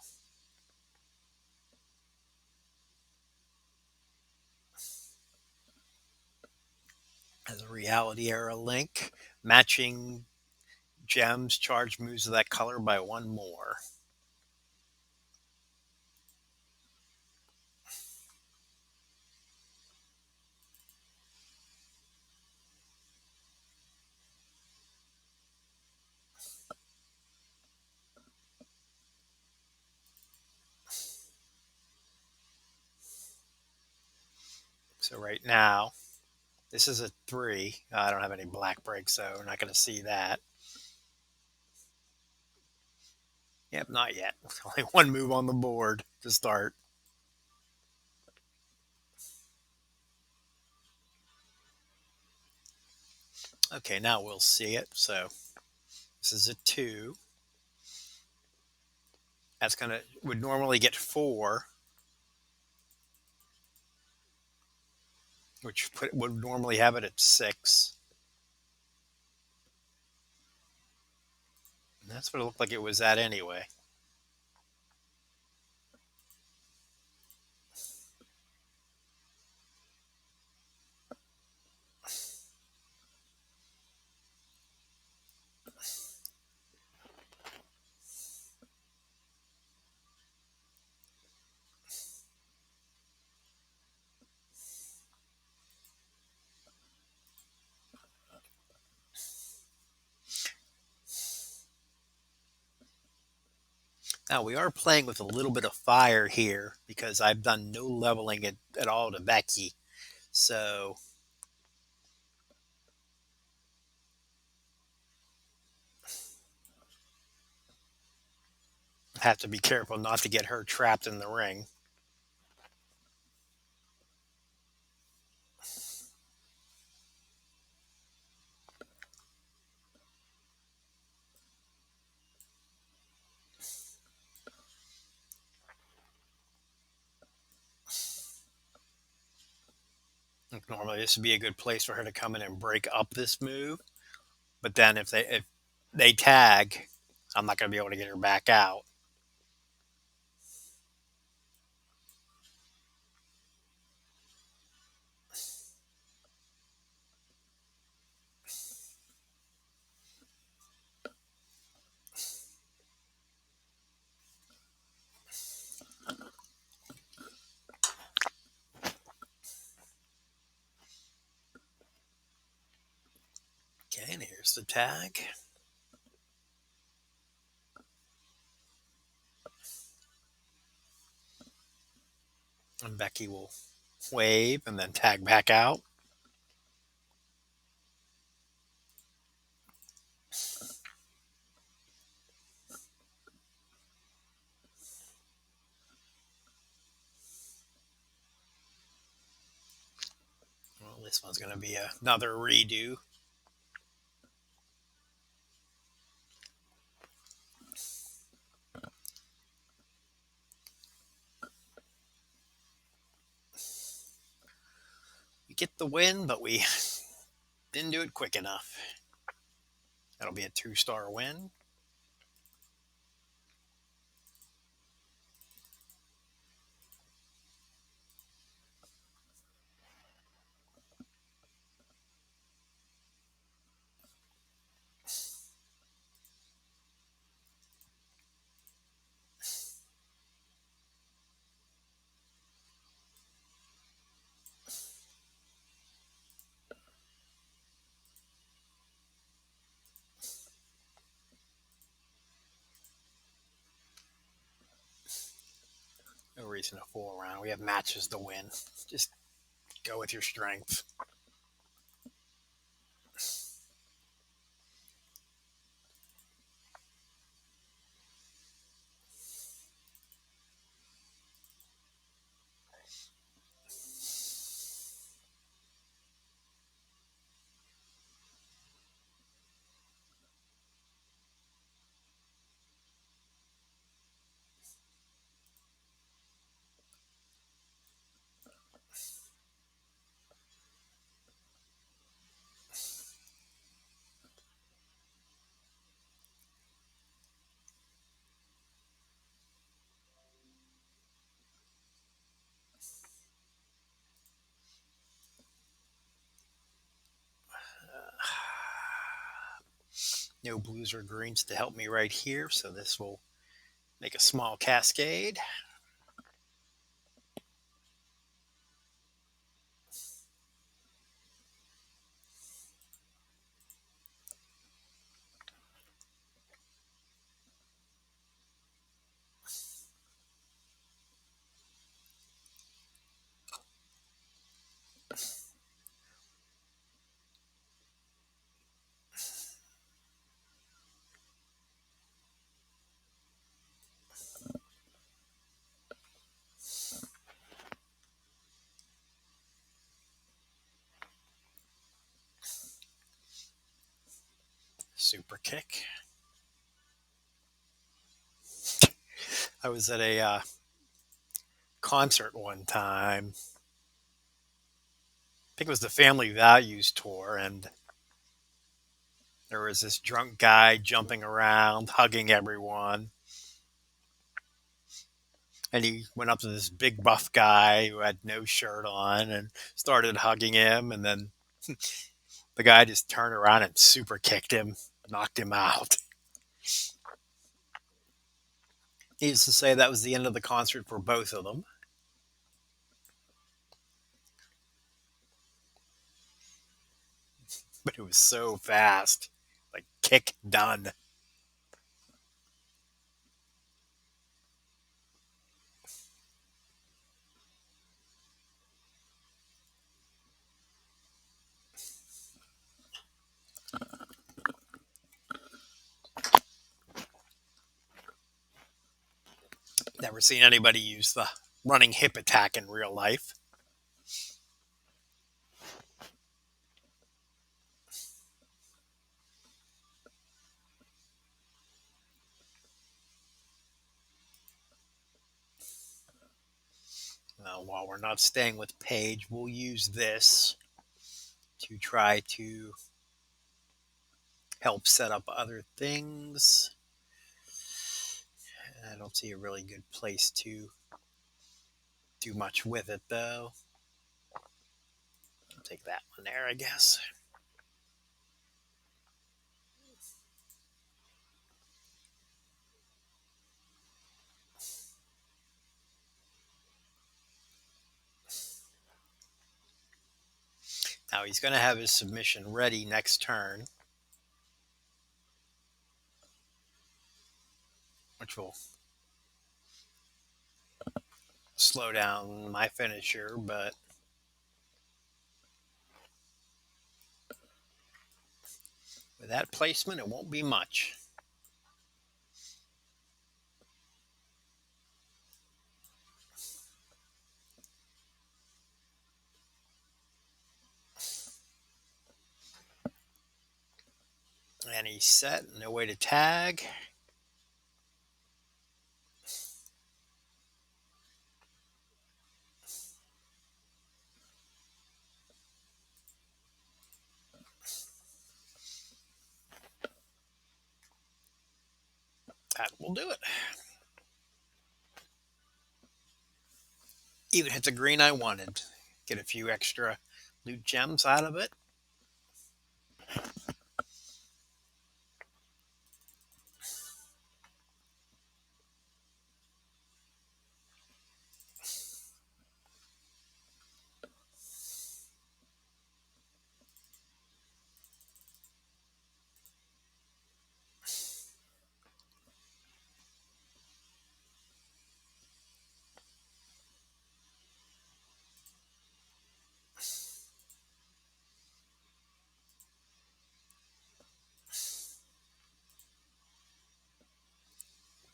As a reality era link, matching gems charge moves of that color by one more. So right now, this is a 3. I don't have any black breaks, so we're not going to see that. Yep, not yet. Only one move on the board to start. Okay, now we'll see it. So this is a 2. That's going to, would normally get 4, which would normally have it at 6. And that's what it looked like it was at anyway. Now we are playing with a little bit of fire here because I've done no leveling at all to Becky. So I have to be careful not to get her trapped in the ring. Normally this would be a good place for her to come in and break up this move. But then if they tag, I'm not going to be able to get her back out. Okay, and here's the tag. And Becky will wave and then tag back out. Well, this one's going to be another redo. We get the win, but we didn't do it quick enough. That'll be a 2-star win. No reason to fool around. We have matches to win. Just go with your strength. No blues or greens to help me right here, so this will make a small cascade. Super kick. I was at a concert one time. I think it was the Family Values tour, and there was this drunk guy jumping around, hugging everyone. And he went up to this big buff guy who had no shirt on and started hugging him. And then the guy just turned around and super kicked him, knocked him out. Needless to say, that was the end of the concert for both of them. But it was so fast. Like, kick done. Never seen anybody use the running hip attack in real life. Now, while we're not staying with Paige, we'll use this to try to help set up other things. I don't see a really good place to do much with it, though. I'll take that one there, I guess. Now he's going to have his submission ready next turn, which will slow down my finisher, but with that placement, it won't be much. And he's set, no way to tag. That will do it. Even hit the green I wanted. Get a few extra loot gems out of it.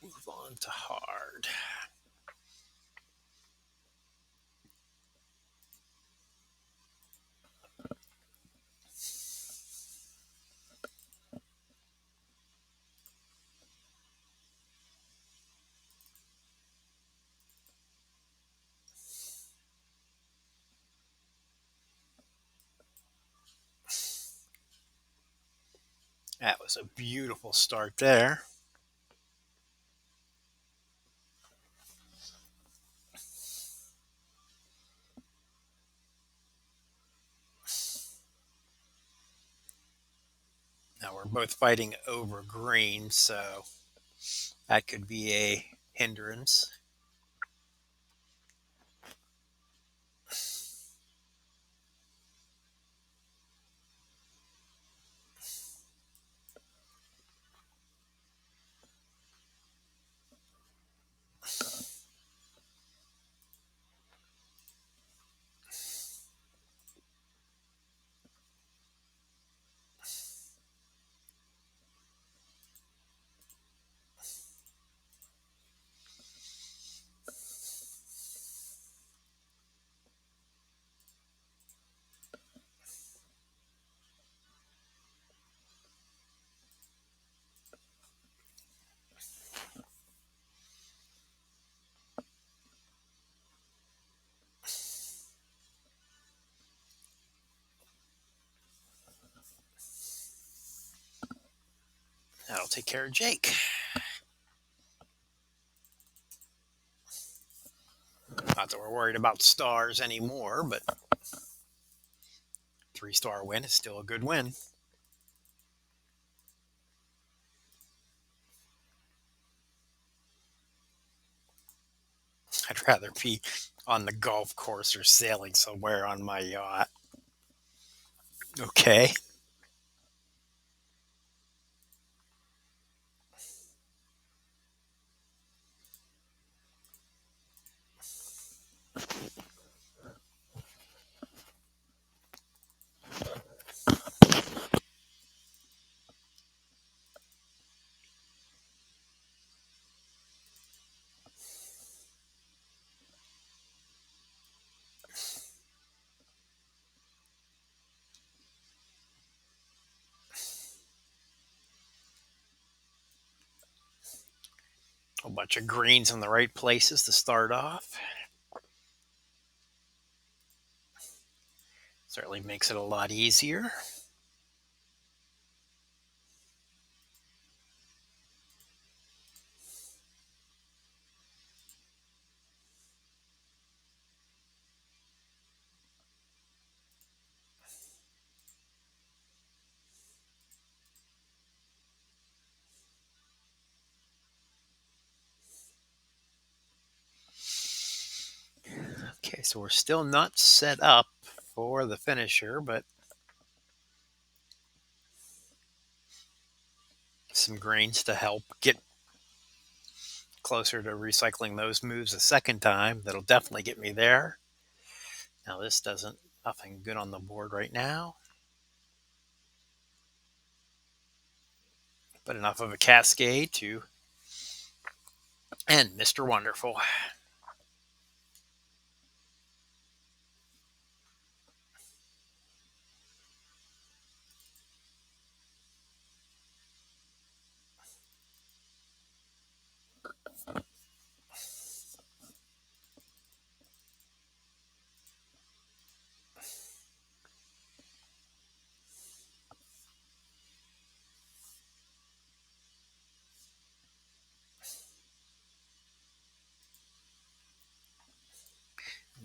Move on to hard. That was a beautiful start there. Now we're both fighting over green, so that could be a hindrance. That'll take care of Jake. Not that we're worried about stars anymore, but 3-star win is still a good win. I'd rather be on the golf course or sailing somewhere on my yacht. Okay. bunch of greens in the right places to start off. Certainly makes it a lot easier. Okay, so we're still not set up for the finisher, but some greens to help get closer to recycling those moves a second time. That'll definitely get me there. Now this doesn't, nothing good on the board right now, but enough of a cascade to end Mr. Wonderful.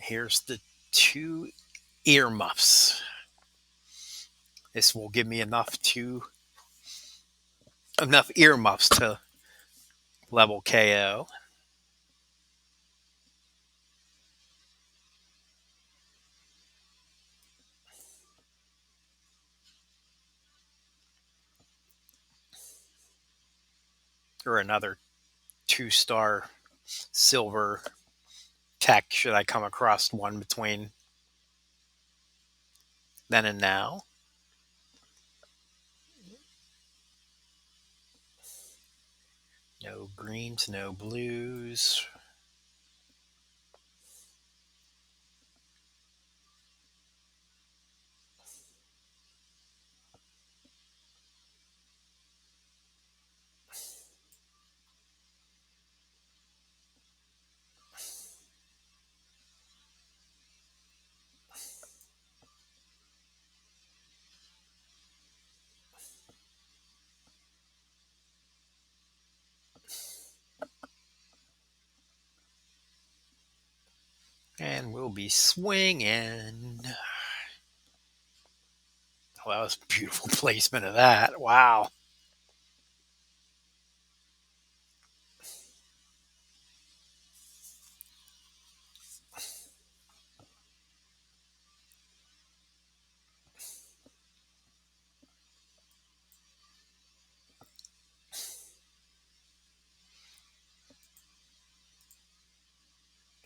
Here's the 2 earmuffs. This will give me enough earmuffs to level KO. Or another 2-star silver tech should I come across one between then and now. No greens, no blues. And we'll be swinging. Oh, that was beautiful placement of that. Wow.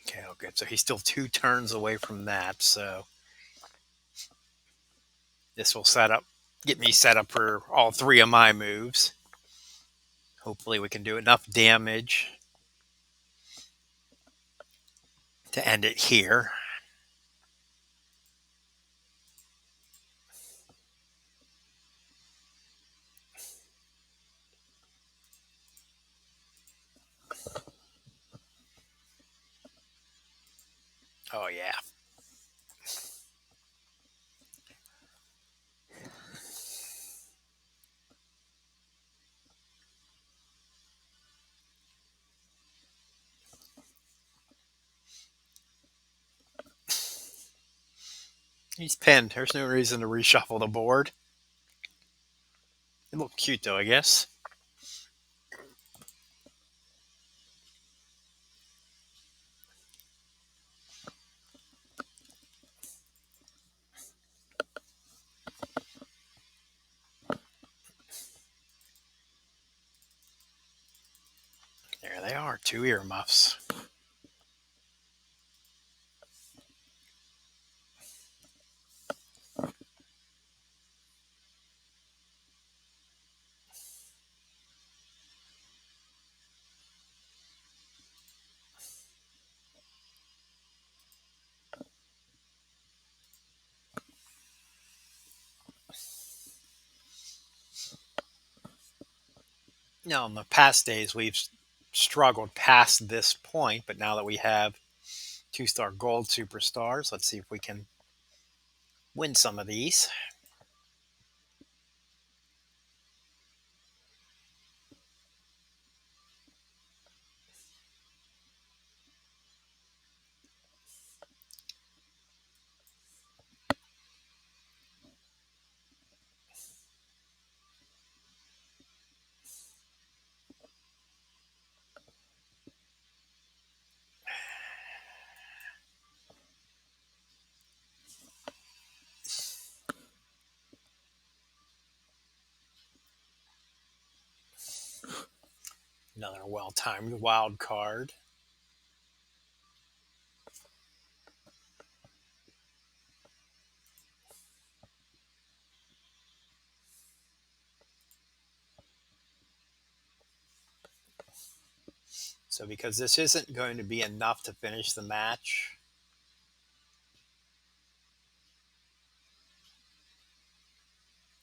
Okay, oh good. So he's still 2 turns away from that. So this will get me set up for all 3 of my moves. Hopefully we can do enough damage to end it here. Oh, yeah. He's pinned. There's no reason to reshuffle the board. It looked cute, though, I guess. There they are, 2 earmuffs. Now, in the past days, we've struggled past this point, but now that we have 2-star gold superstars, let's see if we can win some of these. Another well-timed wild card. So because this isn't going to be enough to finish the match,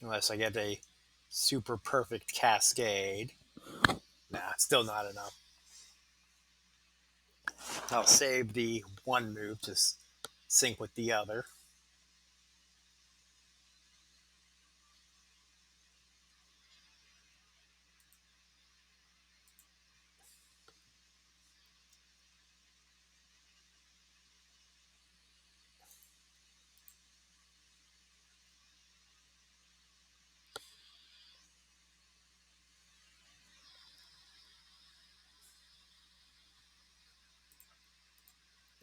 unless I get a super perfect cascade, nah, still not enough. I'll save the one move to sync with the other.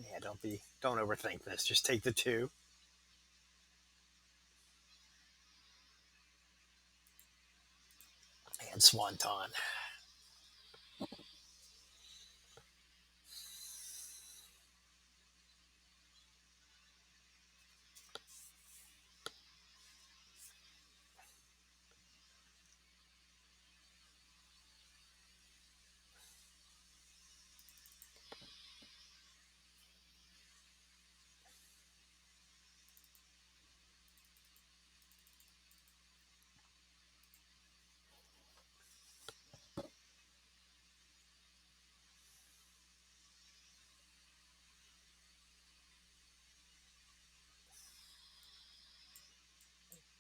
Yeah, don't overthink this. Just take the two. And Swanton.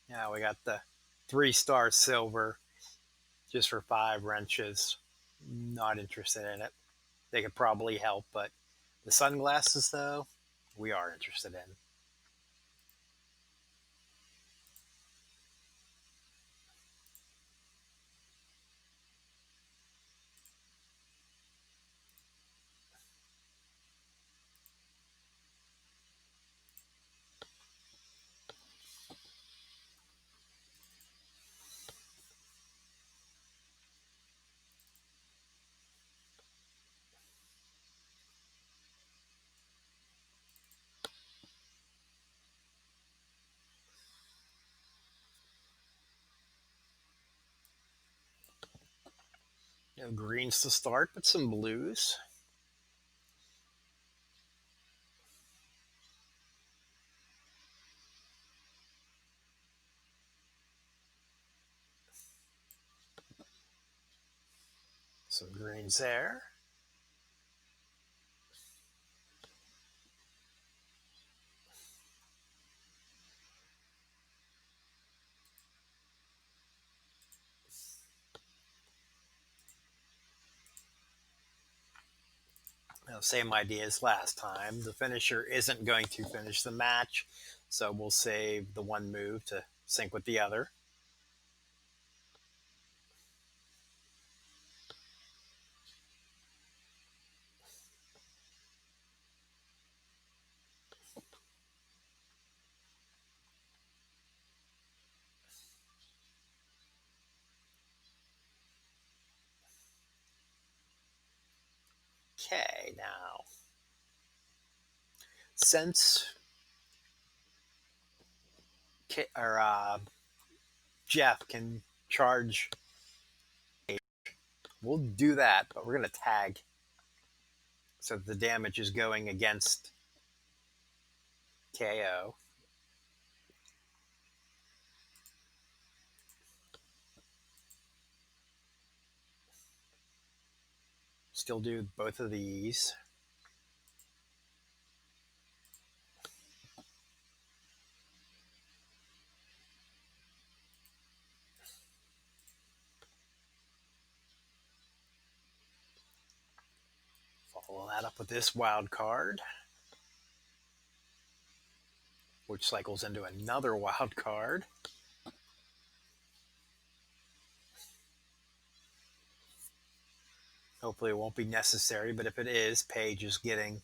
Yeah, we got the 3-star silver just for 5 wrenches. Not interested in it. They could probably help, but the sunglasses, though, we are interested in. No greens to start, but some blues. Some greens there. Same idea as last time. The finisher isn't going to finish the match, so we'll save the one move to sync with the other. Okay, now since Jeff can charge, we'll do that, but we're going to tag so the damage is going against KO. Still do both of these. Follow that up with this wild card, which cycles into another wild card. Hopefully it won't be necessary, but if it is, Paige is getting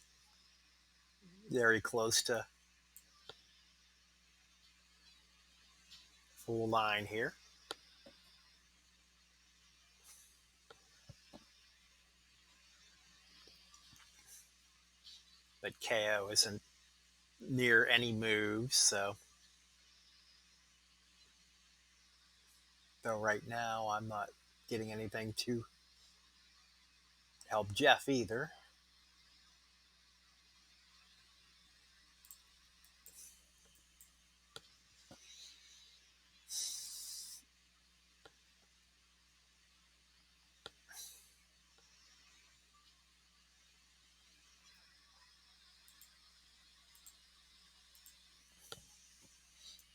very close to full line here. But KO isn't near any moves, so though right now I'm not getting anything to help Jeff either.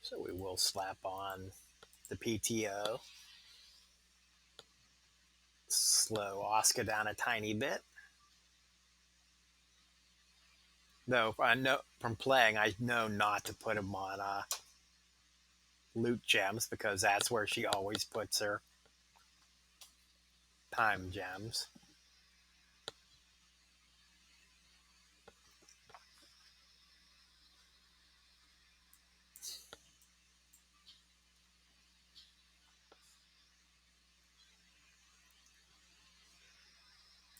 So we will slap on the PTO. Slow Oscar down a tiny bit. Though I know from playing, I know not to put him on loot gems because that's where she always puts her time gems.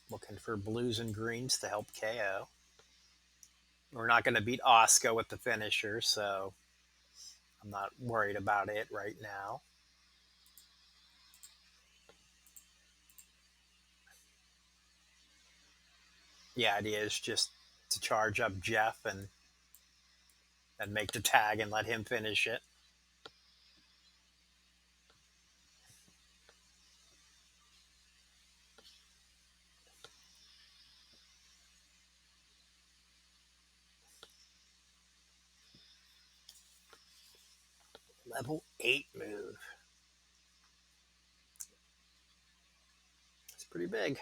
Looking for blues and greens to help KO. We're not going to beat Oscar with the finisher, so I'm not worried about it right now. The idea is just to charge up Jeff and make the tag and let him finish it. Level 8 move. It's pretty big.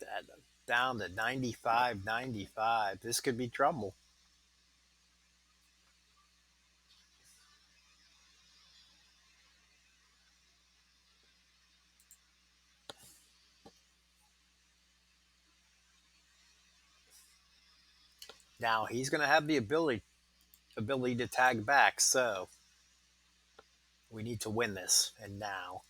That down to 95. This could be trouble. Now he's going to have the ability to tag back, so we need to win this, and now.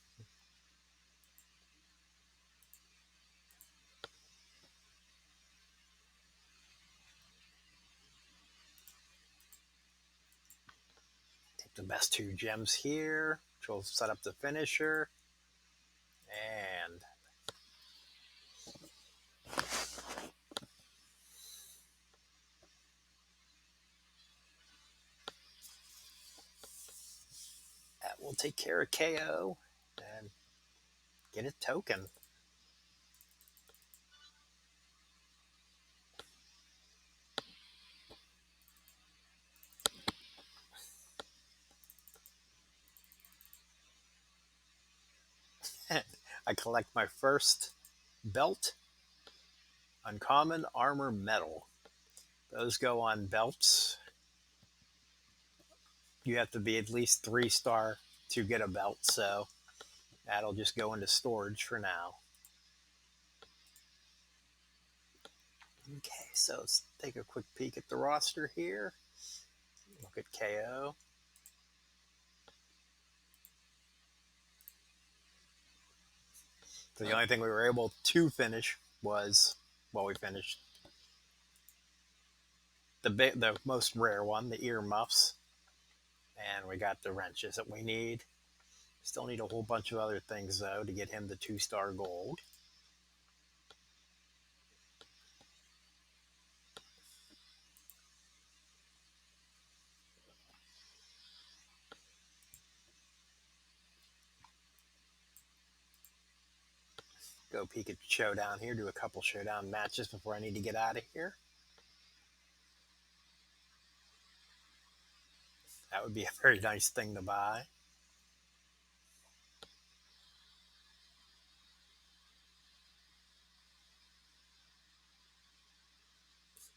Take the best 2 gems here, which will set up the finisher, and that will take care of KO and get a token. I collect my first belt, uncommon armor medal. Those go on belts. You have to be at least 3-star to get a belt, so that'll just go into storage for now. Okay, so let's take a quick peek at the roster here. Look at KO. So the only thing we were able to finish was, well, we finished the most rare one, the earmuffs, and we got the wrenches that we need. Still need a whole bunch of other things though to get him the 2-star gold. Go peek at Showdown here, do a couple Showdown matches before I need to get out of here. That would be a very nice thing to buy.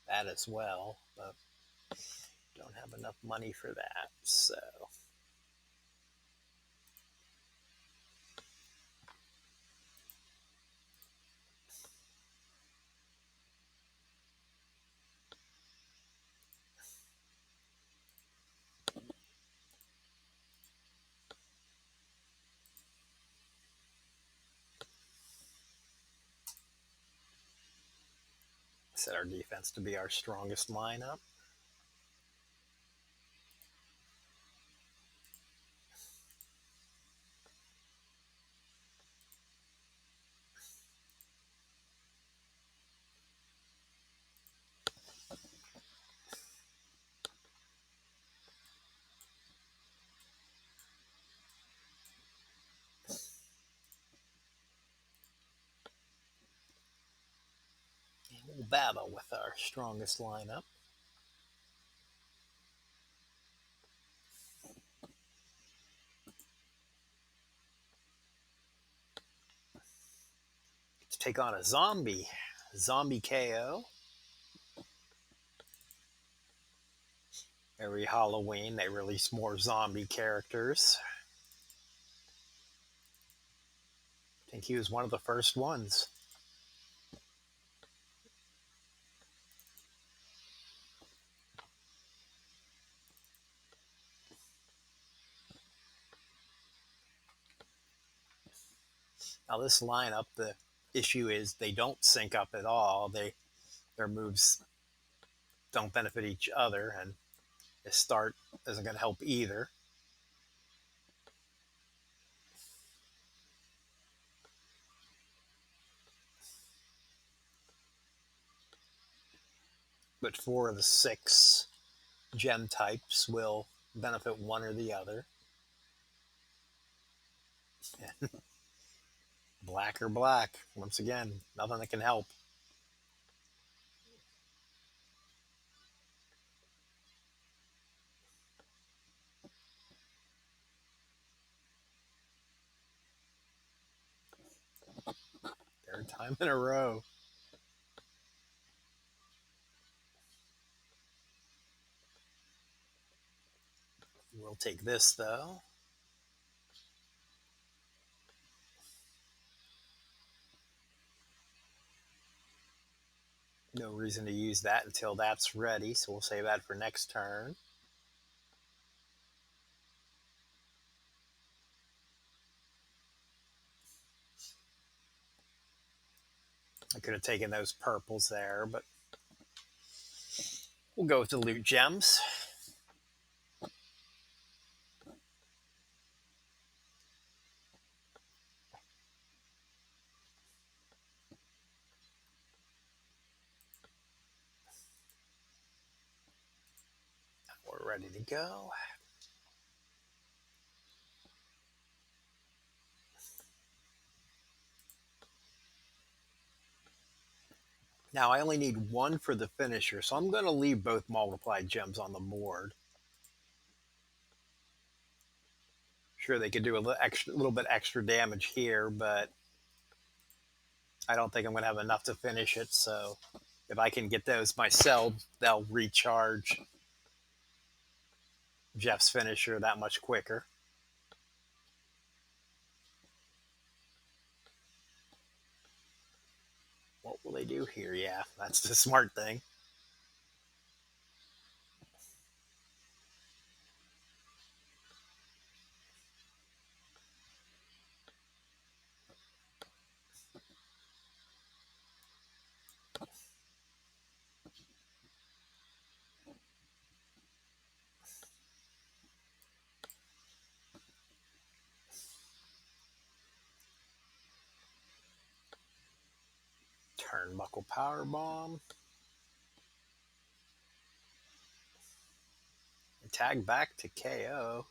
That as well, but don't have enough money for that. So set our defense to be our strongest lineup. And we'll battle with our strongest lineup. To take on a zombie KO. Every Halloween, they release more zombie characters. I think he was one of the first ones. Now, this lineup, the issue is they don't sync up at all. Their moves don't benefit each other, and the start isn't going to help either. But 4 of the 6 gem types will benefit one or the other. Black or black. Once again, nothing that can help. Third time in a row. We'll take this, though. No reason to use that until that's ready, so we'll save that for next turn. I could have taken those purples there, but we'll go with the loot gems. We're ready to go. Now I only need 1 for the finisher, so I'm going to leave both multiplied gems on the board. Sure, they could do a little bit extra damage here, but I don't think I'm going to have enough to finish it. So if I can get those myself, they'll recharge Jeff's finisher that much quicker. What will they do here? Yeah, that's the smart thing. Turnbuckle power bomb. Tag back to KO.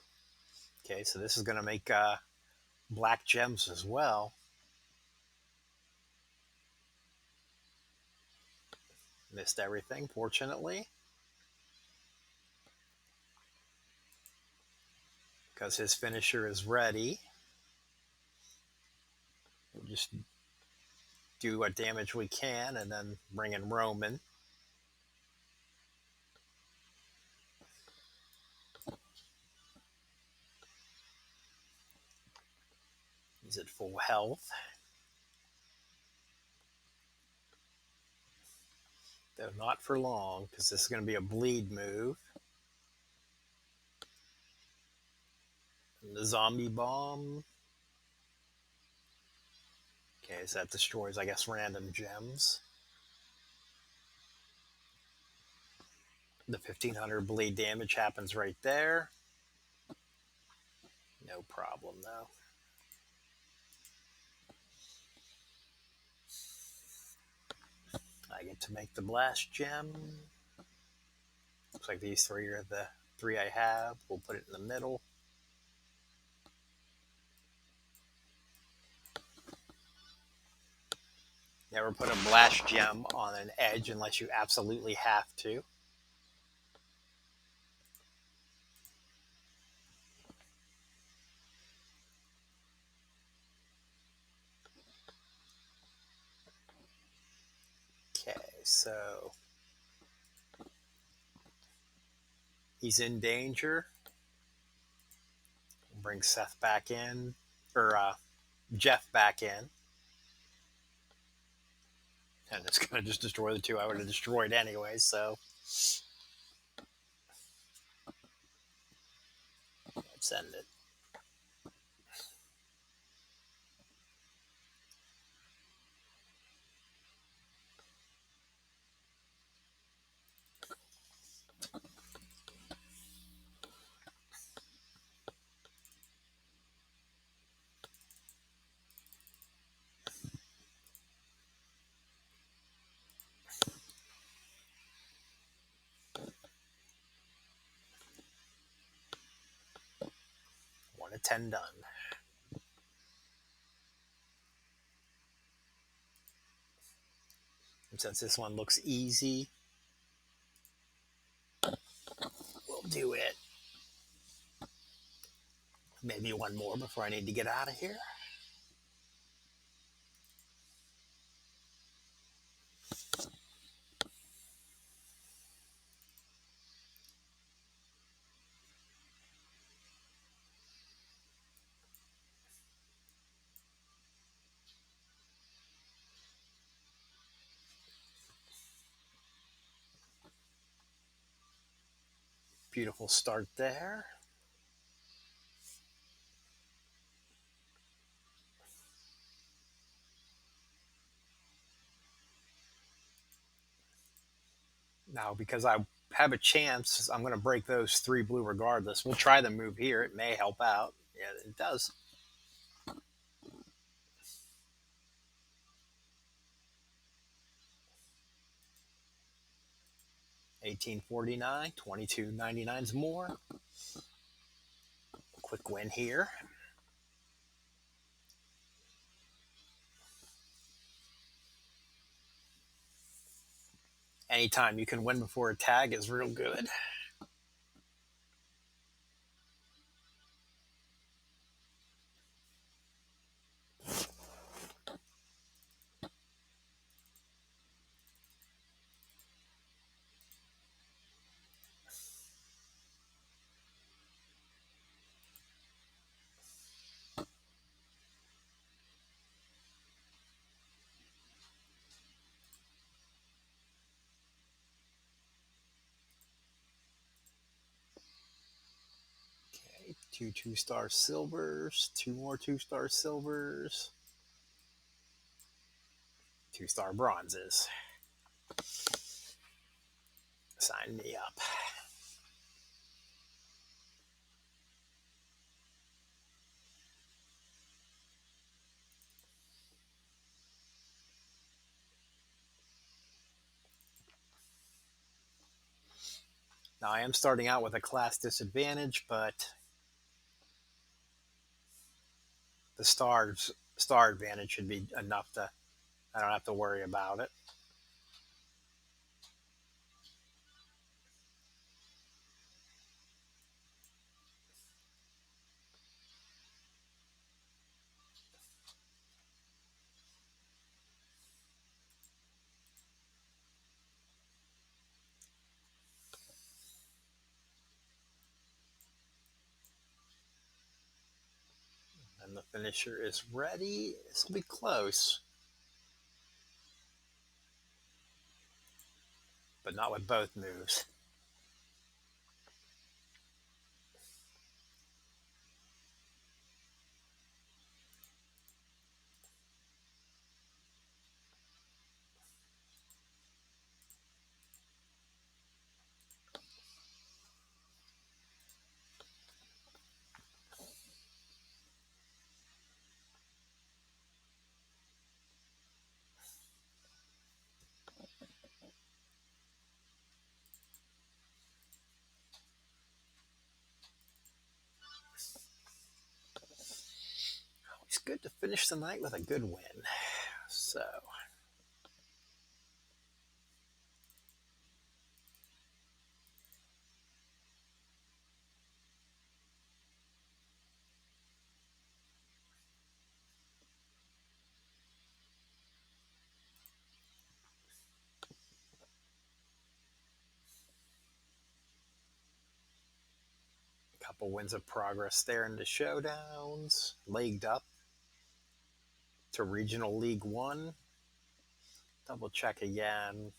Okay, so this is going to make black gems as well. Missed everything, fortunately, because his finisher is ready. We'll just do what damage we can and then bring in Roman. He's at full health. Though not for long, because this is going to be a bleed move. And the zombie bomb. Okay, so that destroys, I guess, random gems. The 1500 bleed damage happens right there. No problem, though. I get to make the blast gem. Looks like these three are the three I have. We'll put it in the middle. Never put a blast gem on an edge unless you absolutely have to. Okay, so he's in danger. We'll bring Seth back in, or Jeff back in. And it's going to just destroy the two I would have destroyed anyway, so let's end it. One of 10 done. And since this one looks easy, we'll do it. Maybe one more before I need to get out of here. Beautiful start there. Now, because I have a chance, I'm going to break those three blue regardless. We'll try the move here. It may help out. Yeah, it does. $18.49, $22.99 more. Quick win here. Anytime you can win before a tag is real good. Okay, two two-star silvers, two more two-star silvers, two-star bronzes. Sign me up. Now, I am starting out with a class disadvantage, but the star advantage should be enough to I don't have to worry about it. And the finisher is ready. This will be close, but not with both moves. It's good to finish the night with a good win. So, a couple wins of progress there in the showdowns. Legged up to Regional League One. Double check again.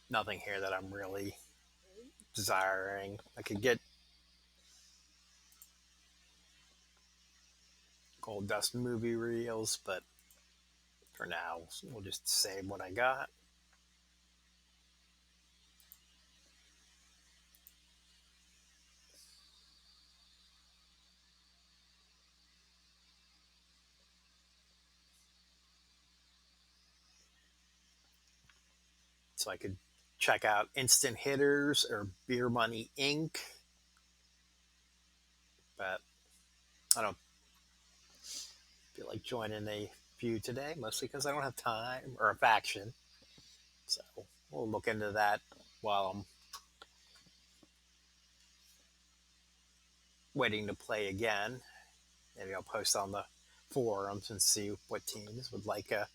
Nothing here that I'm really desiring. I could get Gold Dust movie reels, but for now, we'll just save what I got. So I could check out Instant Hitters or Beer Money Inc. But I don't feel like joining a feud today, mostly because I don't have time or a faction. So we'll look into that while I'm waiting to play again. Maybe I'll post on the forums and see what teams would like a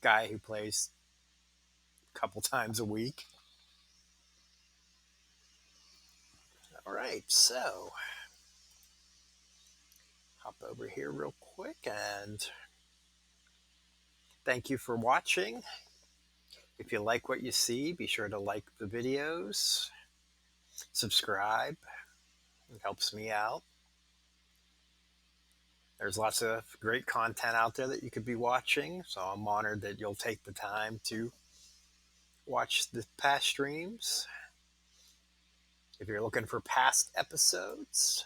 guy who plays a couple times a week. All right, so hop over here real quick and thank you for watching. If you like what you see, be sure to like the videos, subscribe. It helps me out. There's lots of great content out there that you could be watching, so I'm honored that you'll take the time to watch the past streams. If you're looking for past episodes,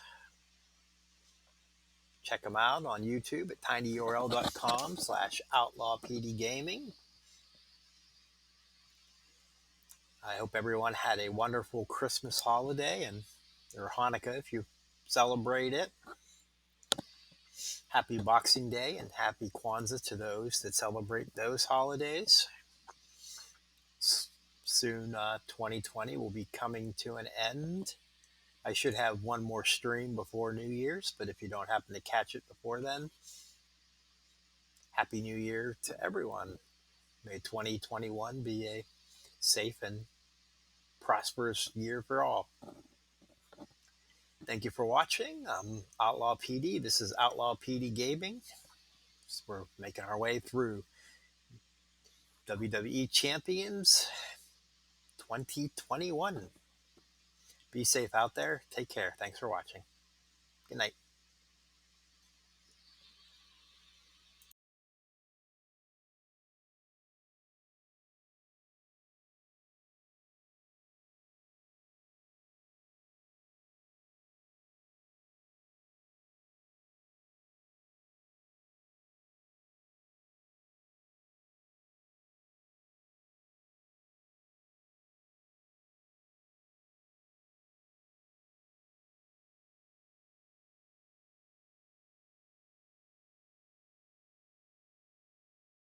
check them out on YouTube at tinyurl.com/outlawpdgaming. I hope everyone had a wonderful Christmas holiday and or Hanukkah if you celebrate it. Happy Boxing Day and happy Kwanzaa to those that celebrate those holidays. Soon, 2020 will be coming to an end. I should have one more stream before New Year's, but if you don't happen to catch it before then, Happy New Year to everyone. May 2021 be a safe and prosperous year for all. Thank you for watching. I'm Outlaw PD. This is Outlaw PD Gaming. So we're making our way through WWE Champions 2021. Be safe out there. Take care. Thanks for watching. Good night.